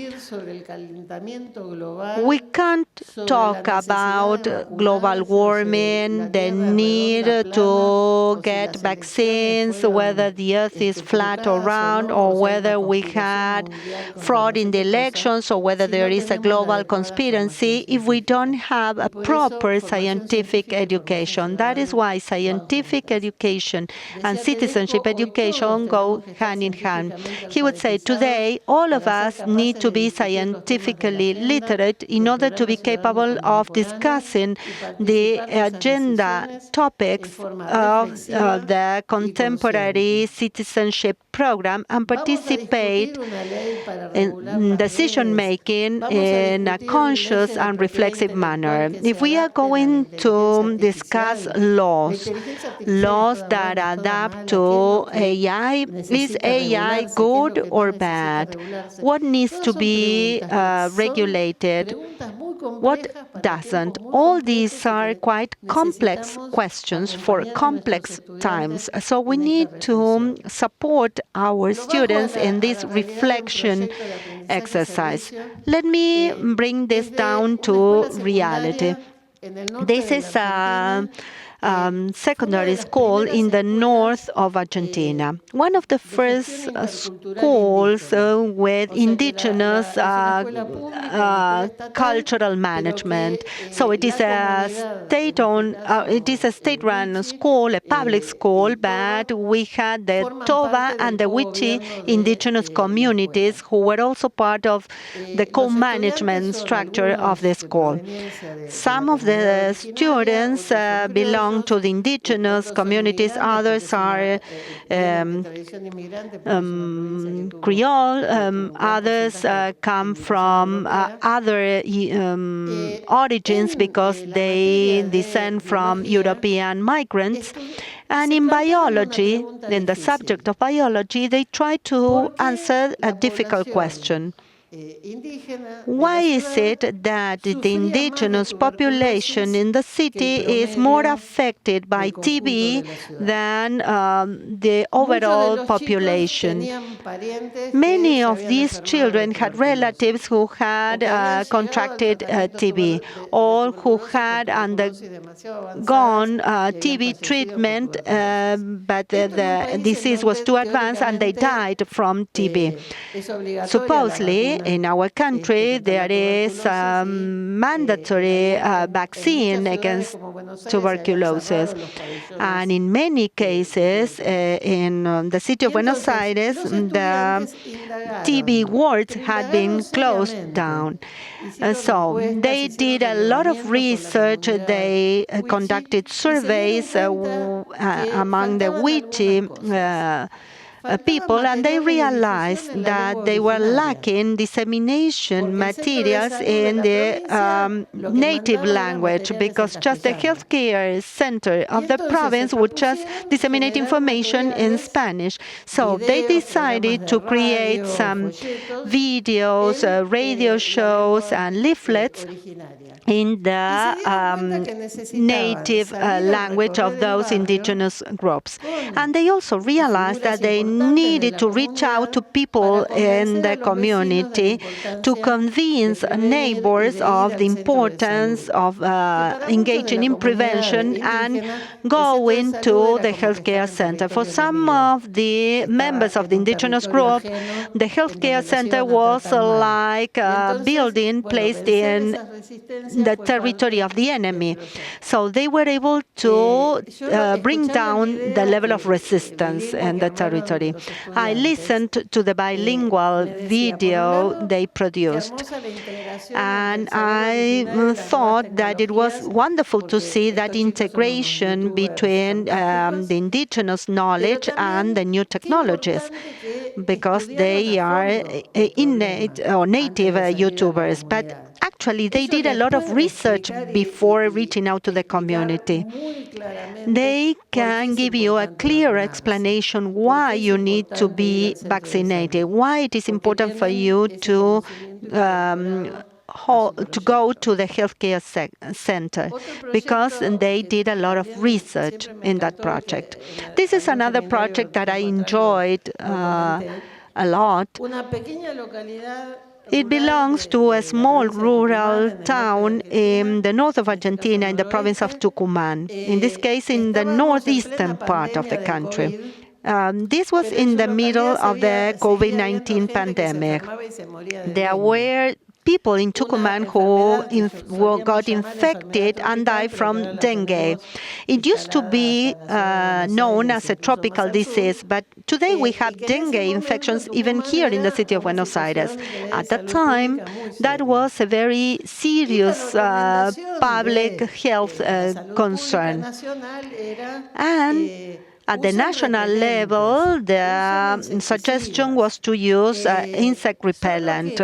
We can't talk about global warming, the need to get vaccines, whether the earth is flat or round, or whether we had fraud in the elections, or whether there is a global conspiracy, if we don't have a proper scientific education. That is why scientific education and citizenship education go hand in hand. He would say, today, all of us need to be scientifically literate in order to be capable of discussing the agenda topics of the contemporary citizenship program and participate in decision-making in a conscious and reflexive manner. If we are going to discuss laws that adapt to AI, is AI good or bad? What needs to be regulated? What doesn't? All these are quite complex questions for complex times. So we need to support our students in this reflection exercise. Let me bring this down to reality. This is a secondary school in the north of Argentina. One of the first schools with indigenous cultural management. So it is a state-run school, a public school, but we had the Toba and the Wichi indigenous communities who were also part of the co-management structure of the school. Some of the students belong to the indigenous communities, others are Creole, others come from other origins because they descend from European migrants. And in biology, in the subject of biology, they try to answer a difficult question. Why is it that the indigenous population in the city is more affected by TB than the overall population? Many of these children had relatives who had contracted TB or who had undergone TB treatment, but the disease was too advanced and they died from TB. Supposedly, in our country, there is a mandatory vaccine against tuberculosis. And in many cases, in the city of Buenos Aires, the TB wards had been closed down. So they did a lot of research. They conducted surveys among the Wichi people, and they realized that they were lacking dissemination materials in the native language, because just the healthcare center of the province would just disseminate information in Spanish. So they decided to create some videos, radio shows, and leaflets in the native language of those indigenous groups. And they also realized that they needed to reach out to people in the community to convince neighbors of the importance of engaging in prevention and going to the healthcare center. For some of the members of the indigenous group, the healthcare center was like a building placed in the territory of the enemy. So they were able to bring down the level of resistance in the territory. I listened to the bilingual video they produced, and I thought that it was wonderful to see that integration between the indigenous knowledge and the new technologies, because they are innate or native YouTubers. But actually, they did a lot of research before reaching out to the community. They can give you a clear explanation why you need to be vaccinated, why it is important for you to go to the healthcare center, because they did a lot of research in that project. This is another project that I enjoyed a lot. It belongs to a small rural town in the north of Argentina, in the province of Tucumán, in this case in the northeastern part of the country. This was in the middle of the COVID-19 pandemic. There were people in Tucumán who got infected and died from dengue. It used to be known as a tropical disease, but today we have dengue infections even here in the city of Buenos Aires. At that time, that was a very serious public health concern. And at the national level, the suggestion was to use insect repellent.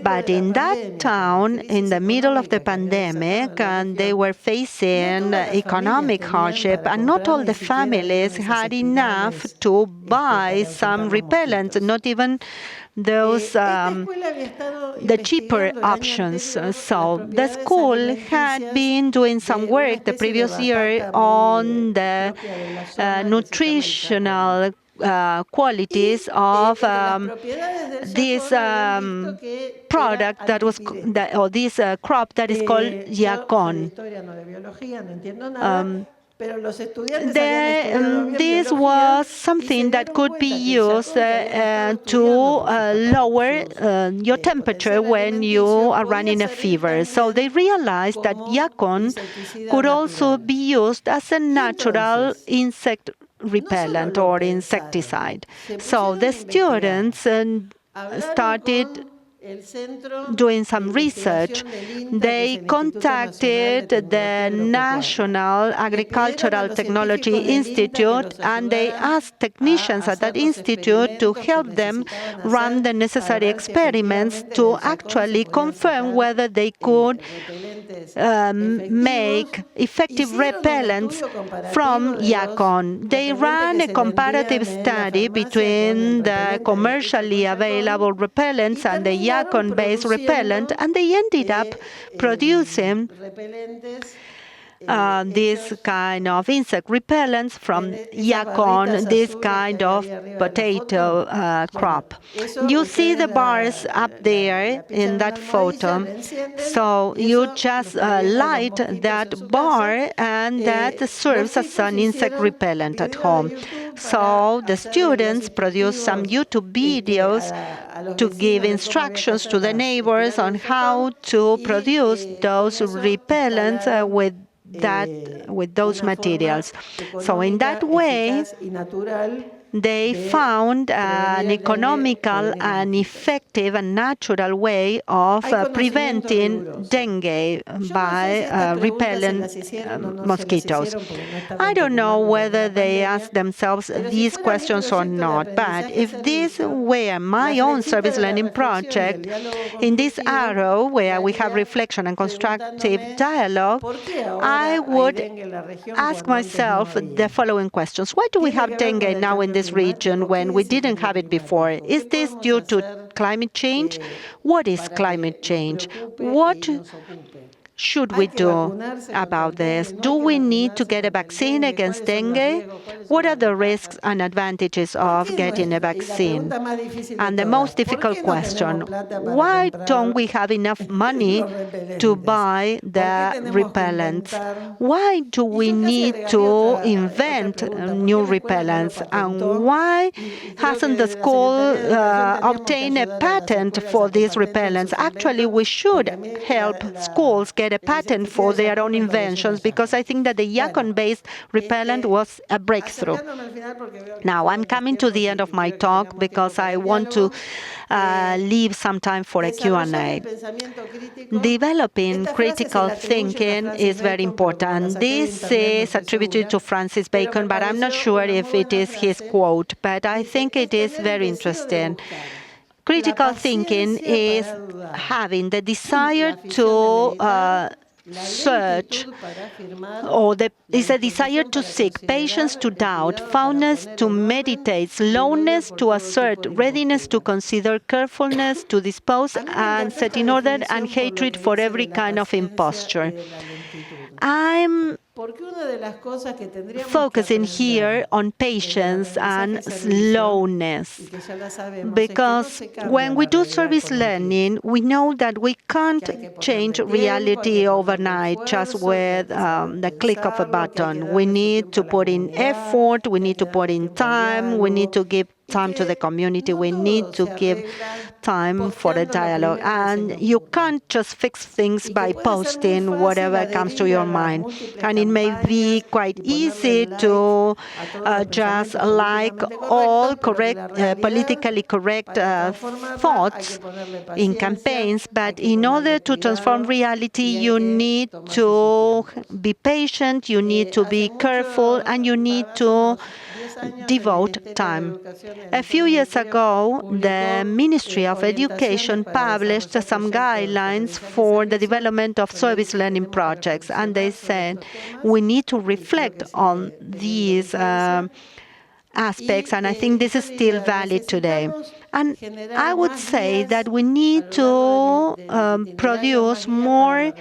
But in that town, in the middle of the pandemic, and they were facing economic hardship, and not all the families had enough to buy some repellent, not even those the cheaper options. So the school had been doing some work the previous year on the nutritional qualities of this product that was, or this crop that is called yacon. This was something that could be used to lower your temperature when you are running a fever. So they realized that yacon could also be used as a natural insect repellent or insecticide. So the students started doing some research. They contacted the National Agricultural Technology Institute, and they asked technicians at that institute to help them run the necessary experiments to actually confirm whether they could make effective repellents from yacon. They ran a comparative study between the commercially available repellents and the yacon-based repellent, and they ended up producing this kind of insect repellents from yacon, this kind of potato crop. You see the bars up there in that photo. So you just light that bar, and that serves as an insect repellent at home. So the students produce some YouTube videos to give instructions to the neighbors on how to produce those repellents with those materials. So in that way, they found an economical and effective and natural way of preventing dengue by repelling mosquitoes. I don't know whether they asked themselves these questions or not, but if this were my own service learning project, in this arrow where we have reflection and constructive dialogue, I would ask myself the following questions. Why do we have dengue now in this region when we didn't have it before? Is this due to climate change? What is climate change? What should we do about this? Do we need to get a vaccine against dengue? What are the risks and advantages of getting a vaccine? And the most difficult question, why don't we have enough money to buy the repellents? Why do we need to invent new repellents? And why hasn't the school obtained a patent for these repellents? Actually, we should help schools get a patent for their own inventions, because I think that the yacon-based repellent was a breakthrough. Now, I'm coming to the end of my talk because I want to leave some time for a Q&A. Developing critical thinking is very important. This is attributed to Francis Bacon, but I'm not sure if it is his quote, but I think it is very interesting. Critical thinking is having the desire to search, or is a desire to seek, patience to doubt, fondness to meditate, slowness to assert, readiness to consider, carefulness to dispose and set in order, and hatred for every kind of imposture. I'm focusing here on patience and slowness, because when we do service learning, we know that we can't change reality overnight just with the click of a button. We need to put in effort, we need to put in time, we need to give time to the community. We need to give time for a dialogue. And you can't just fix things by posting whatever comes to your mind. And it may be quite easy to just like all correct, politically correct thoughts in campaigns, but in order to transform reality, you need to be patient, you need to be careful, and you need to devote time. A few years ago, the Ministry of Education published some guidelines for the development of service learning projects, and they said we need to reflect on these aspects, and I think this is still valid today. And I would say that we need to produce more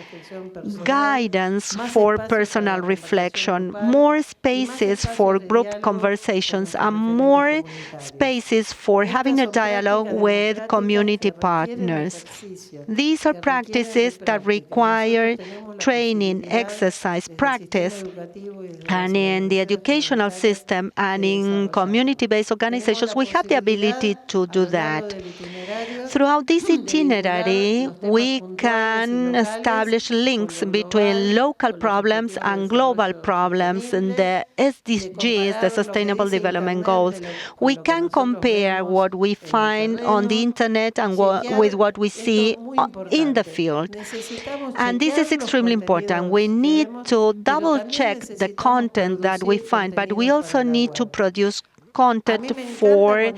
guidance for personal reflection, more spaces for group conversations, and more spaces for having a dialogue with community partners. These are practices that require training, exercise, practice, and in the educational system and in community-based organizations, we have the ability to do that. Throughout this itinerary, we can establish links between local problems and global problems and the SDGs, the Sustainable Development Goals. We can compare what we find on the internet and with what we see in the field. And this is extremely important. We need to double-check the content that we find, but we also need to produce content for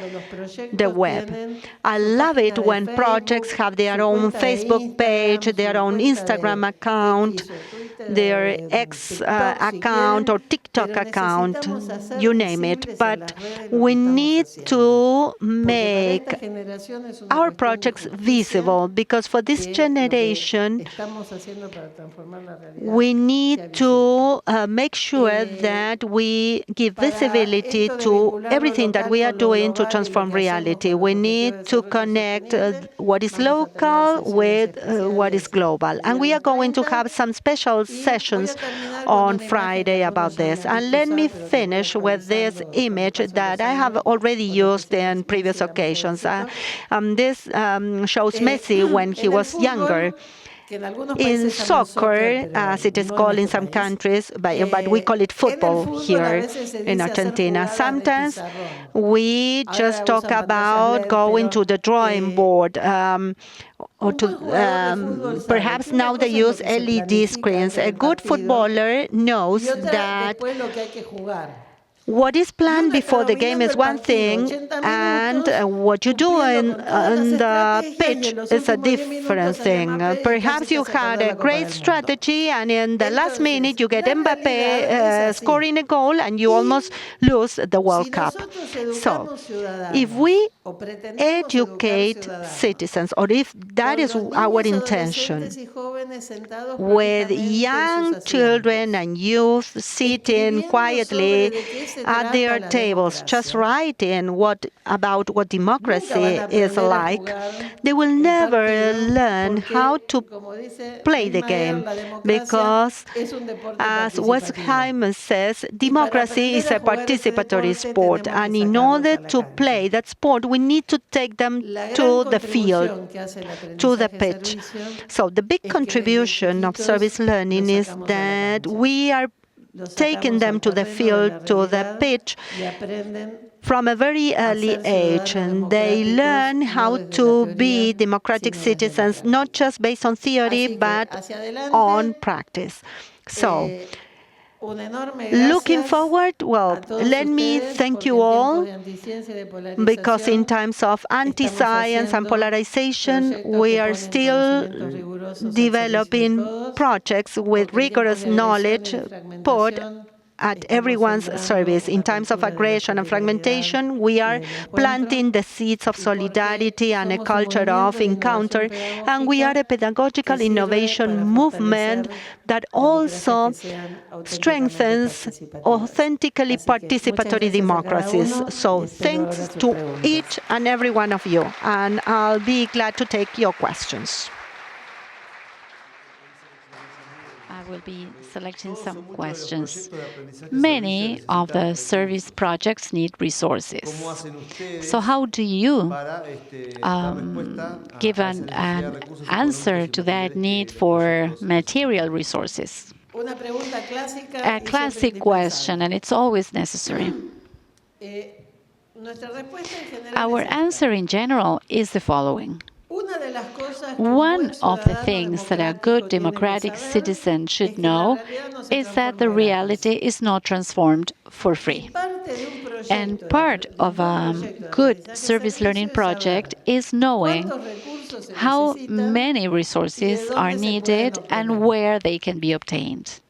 the web. I love it when projects have their own Facebook page, their own Instagram account, their X account or TikTok account, you name it. But we need to make our projects visible, because for this generation, we need to make sure that we give visibility to everything that we are doing to transform reality. We need to connect what is local with what is global. And we are going to have some special sessions on Friday about this. And let me finish with this image that I have already used in previous occasions. This shows Messi when he was younger. In soccer, as it is called in some countries, but we call it football here in Argentina, sometimes we just talk about going to the drawing board, or to perhaps now they use LED screens. A good footballer knows that what is planned before the game is one thing, and what you do on the pitch is a different thing. Perhaps you had a great strategy, and in the last minute you get Mbappé scoring a goal, and you almost lose the World Cup. So, if we educate citizens, or if that is our intention, with young children and youth sitting quietly at their tables, just writing about what democracy is like, they will never learn how to play the game, because, as Westheimer says, democracy is a participatory sport, and in order to play that sport, we need to take them to the field, to the pitch. So the big contribution of service learning is that we are taking them to the field, to the pitch, from a very early age, and they learn how to be democratic citizens, not just based on theory, but on practice. So, looking forward, well, let me thank you all, because in times of anti-science and polarization, we are still developing projects with rigorous knowledge put at everyone's service. In times of aggression and fragmentation, we are planting the seeds of solidarity and a culture of encounter, and we are a pedagogical innovation movement that also strengthens authentically participatory democracies. So thanks to each and every one of you, and I'll be glad to take your questions. I will be selecting some questions. Many of the service projects need resources. So how do you give an answer to that need for material resources? A classic question, and it's always necessary. Our answer in general is the following. One of the things that a good democratic citizen should know is that the reality is not transformed for free. And part of a good service learning project is knowing how many resources are needed and where they can be obtained.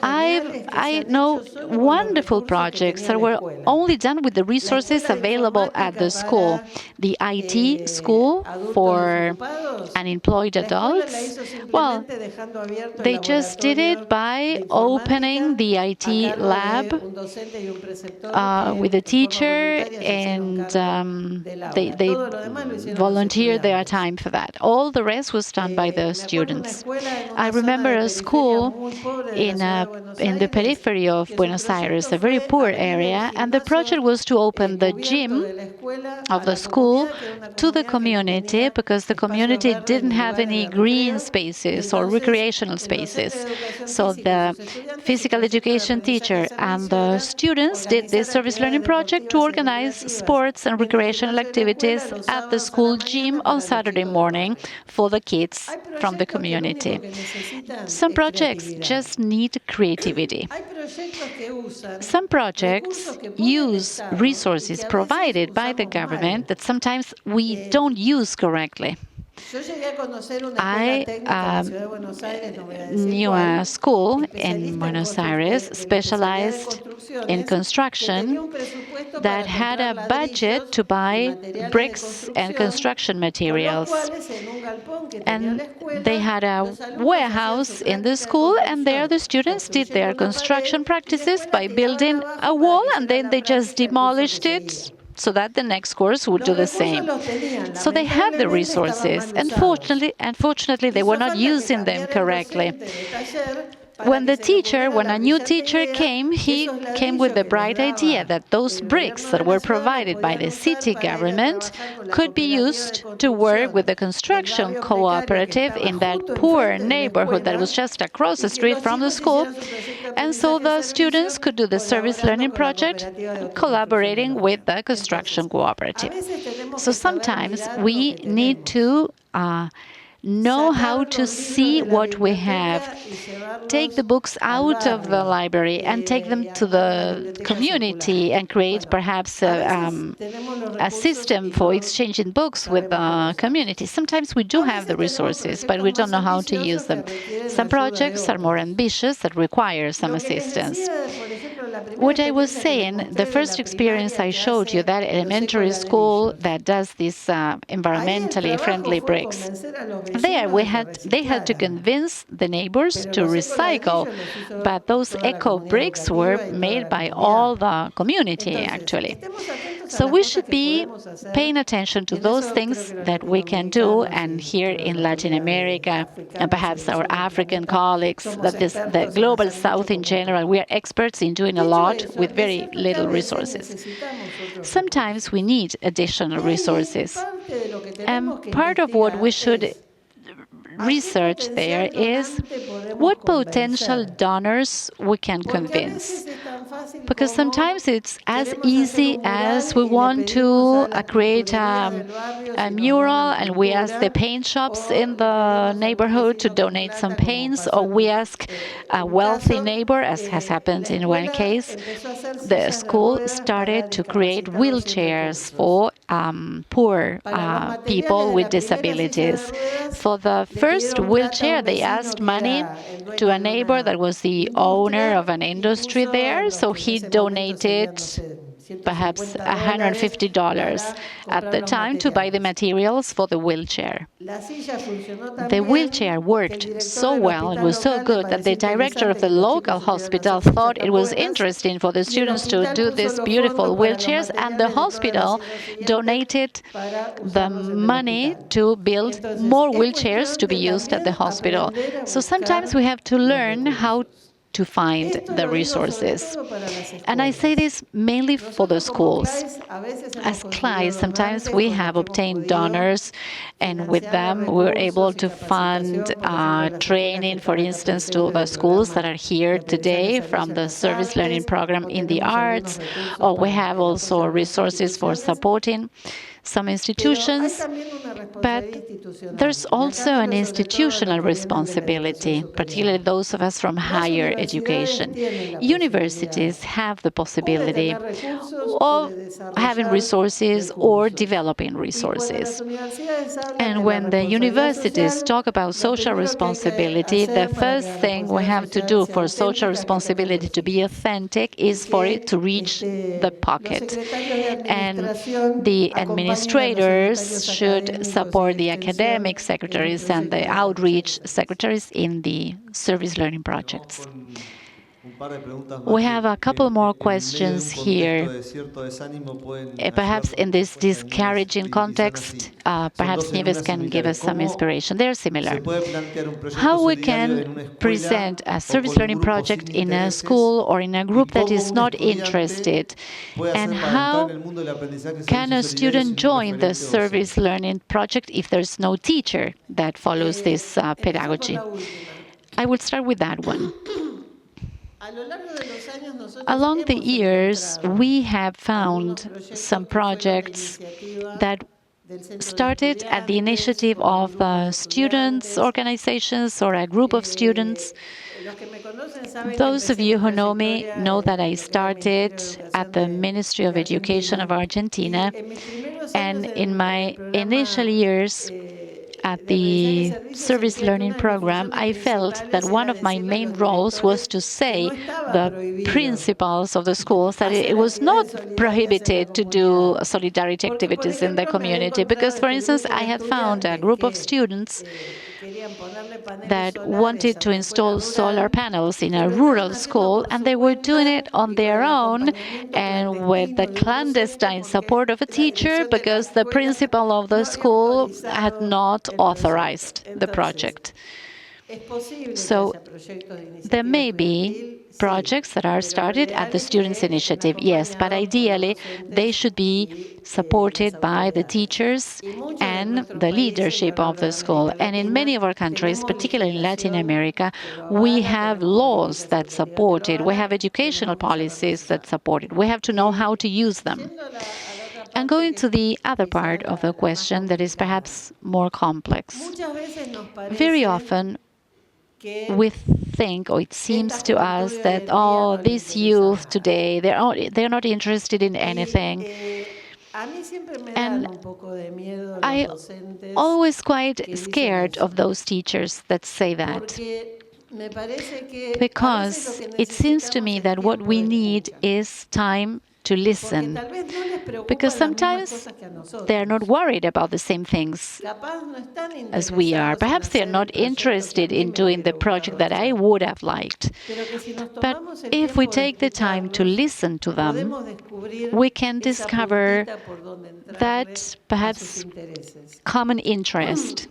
I know wonderful projects that were only done with the resources available at the school. The IT school for unemployed adults, well, they just did it by opening the IT lab with a teacher, and they volunteered their time for that. All the rest was done by the students. I remember a school in the periphery of Buenos Aires, a very poor area, and the project was to open the gym of the school to the community because the community didn't have any green spaces or recreational spaces. So the physical education teacher and the students did this service learning project to organize sports and recreational activities at the school gym on Saturday morning for the kids from the community. Some projects just need creativity. Some projects use resources provided by the government that sometimes we don't use correctly. I knew a school in Buenos Aires specialized in construction that had a budget to buy bricks and construction materials. And they had a warehouse in the school, and there the students did their construction practices by building a wall, and then they just demolished it so that the next course would do the same. So they had the resources. Unfortunately, they were not using them correctly. When a new teacher came, he came with the bright idea that those bricks that were provided by the city government could be used to work with the construction cooperative in that poor neighborhood that was just across the street from the school. And so the students could do the service learning project collaborating with the construction cooperative. So sometimes we need to know how to see what we have, take the books out of the library and take them to the community and create perhaps a system for exchanging books with the community. Sometimes we do have the resources, but we don't know how to use them. Some projects are more ambitious that require some assistance. What I was saying, the first experience I showed you, that elementary school that does these environmentally friendly bricks, there they had to convince the neighbors to recycle, but those eco bricks were made by all the community actually. So we should be paying attention to those things that we can do, and here in Latin America and perhaps our African colleagues, the global South in general, we are experts in doing a lot with very little resources. Sometimes we need additional resources, and part of what we should research there is what potential donors we can convince. Because sometimes it's as easy as we want to create a mural and we ask the paint shops in the neighborhood to donate some paints, or we ask a wealthy neighbor, as has happened in one case. The school started to create wheelchairs for poor people with disabilities. For the first wheelchair, they asked money to a neighbor that was the owner of an industry there, so he donated perhaps $150 at the time to buy the materials for the wheelchair. The wheelchair worked so well, it was so good that the director of the local hospital thought it was interesting for the students to do these beautiful wheelchairs, and the hospital donated the money to build more wheelchairs to be used at the hospital. So sometimes we have to learn how to find the resources. And I say this mainly for the schools. As CLAYSS, sometimes we have obtained donors, and with them we're able to fund training, for instance, to the schools that are here today from the service learning program in the arts, or we have also resources for supporting some institutions, but there's also an institutional responsibility, particularly those of us from higher education. Universities have the possibility of having resources or developing resources. And when the universities talk about social responsibility, the first thing we have to do for social responsibility to be authentic is for it to reach the pocket. And the administrators should support the academic secretaries and the outreach secretaries in the service learning projects. We have a couple more questions here. Perhaps in this discouraging context, perhaps Nieves can give us some inspiration. They're similar. How we can present a service learning project in a school or in a group that is not interested, and how can a student join the service learning project if there's no teacher that follows this pedagogy? I will start with that one. Along the years, we have found some projects that started at the initiative of students' organizations or a group of students. Those of you who know me know that I started at the Ministry of Education of Argentina, and in my initial years at the service learning program, I felt that one of my main roles was to say the principals of the schools that it was not prohibited to do solidarity activities in the community. Because, for instance, I had found a group of students that wanted to install solar panels in a rural school, and they were doing it on their own and with the clandestine support of a teacher because the principal of the school had not authorized the project. So there may be projects that are started at the students' initiative, yes, but ideally they should be supported by the teachers and the leadership of the school. And in many of our countries, particularly in Latin America, we have laws that support it. We have educational policies that support it. We have to know how to use them. And going to the other part of the question that is perhaps more complex. Very often, we think, or it seems to us, that, oh, these youth today, they're not interested in anything. And I always quite scared of those teachers that say that. Because it seems to me that what we need is time to listen, because sometimes they're not worried about the same things as we are. Perhaps they're not interested in doing the project that I would have liked. But if we take the time to listen to them, we can discover that perhaps common interest.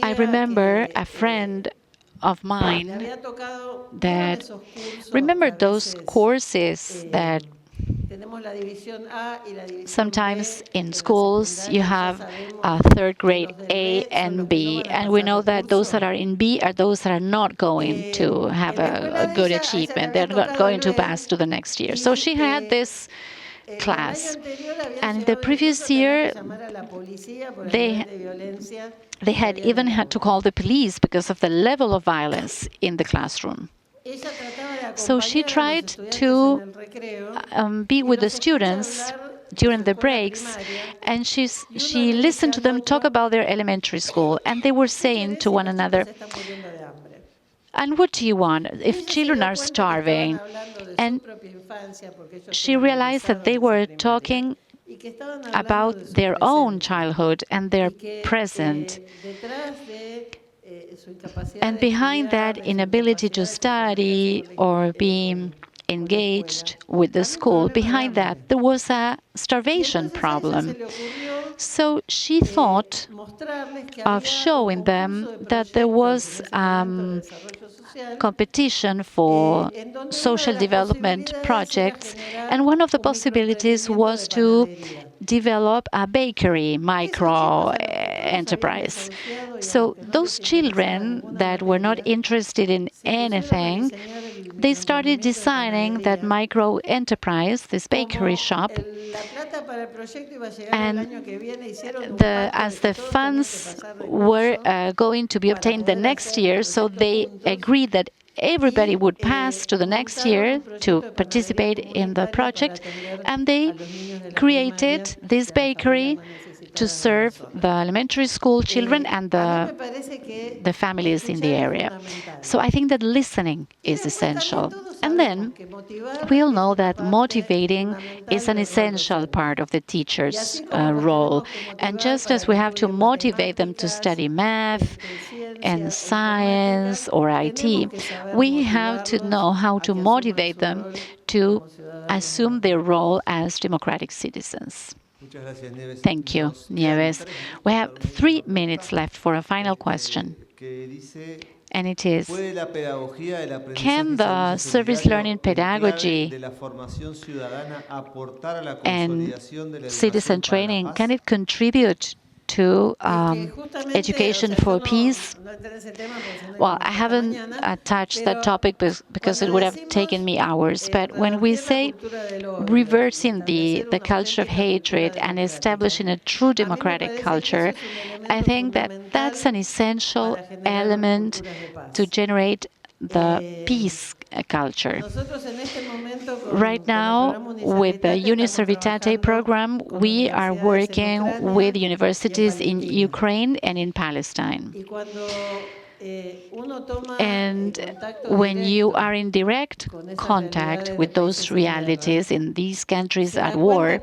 I remember a friend of mine that remembered those courses that sometimes in schools you have third grade A and B, and we know that those that are in B are those that are not going to have a good achievement. They're not going to pass to the next year. So she had this class, and the previous year they had even had to call the police because of the level of violence in the classroom. So she tried to be with the students during the breaks, and she listened to them talk about their elementary school, and they were saying to one another, And what do you want if children are starving? And she realized that they were talking about their own childhood and their present. And behind that inability to study or being engaged with the school, behind that there was a starvation problem. So she thought of showing them that there was competition for social development projects, and one of the possibilities was to develop a bakery micro enterprise. So those children that were not interested in anything, they started designing that micro enterprise, this bakery shop, and as the funds were going to be obtained the next year, so they agreed that everybody would pass to the next year to participate in the project, and they created this bakery to serve the elementary school children and the families in the area. So I think that listening is essential. And then we all know that motivating is an essential part of the teacher's role. And just as we have to motivate them to study math and science or IT, we have to know how to motivate them to assume their role as democratic citizens. Thank you, Nieves. We have 3 minutes left for a final question. And it is, can the service learning pedagogy and citizen training, can it contribute to education for peace? Well, I haven't touched that topic because it would have taken me hours. But when we say reversing the culture of hatred and establishing a true democratic culture, I think that that's an essential element to generate the peace culture. Right now, with the Uniservitate program, we are working with universities in Ukraine and in Palestine. And when you are in direct contact with those realities in these countries at war,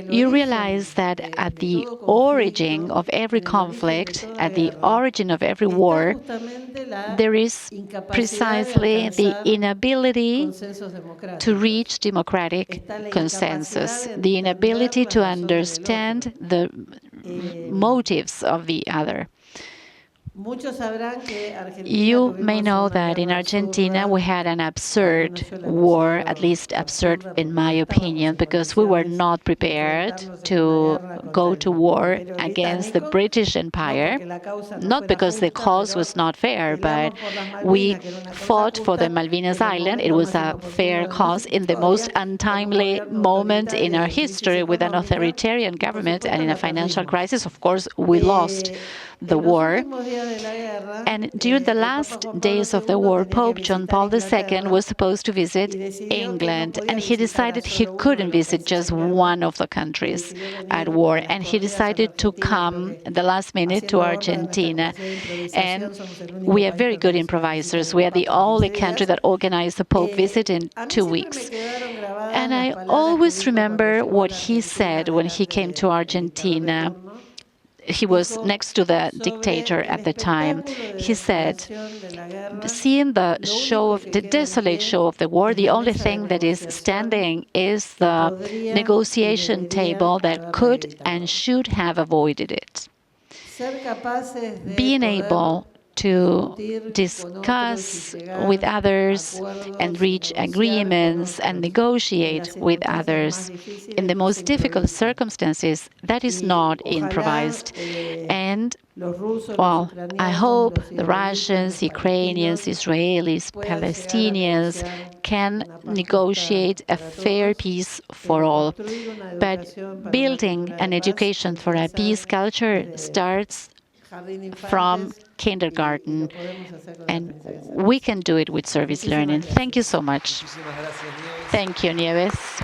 you realize that at the origin of every conflict, at the origin of every war, there is precisely the inability to reach democratic consensus, the inability to understand the motives of the other. You may know that in Argentina we had an absurd war, at least absurd in my opinion, because we were not prepared to go to war against the British Empire, not because the cause was not fair, but we fought for the Malvinas Island. It was a fair cause in the most untimely moment in our history with an authoritarian government and in a financial crisis. Of course, we lost the war. And during the last days of the war, Pope John Paul II was supposed to visit England, and he decided he couldn't visit just one of the countries at war, and he decided to come at the last minute to Argentina. And we are very good improvisers. We are the only country that organized the Pope visit in 2 weeks. And I always remember what he said when he came to Argentina. He was next to the dictator at the time. He said, seeing the desolate show of the war, the only thing that is standing is the negotiation table that could and should have avoided it. Being able to discuss with others and reach agreements and negotiate with others in the most difficult circumstances, that is not improvised. And, well, I hope the Russians, Ukrainians, Israelis, Palestinians can negotiate a fair peace for all. But building an education for a peace culture starts from kindergarten, and we can do it with service learning. Thank you so much. Thank you, Nieves.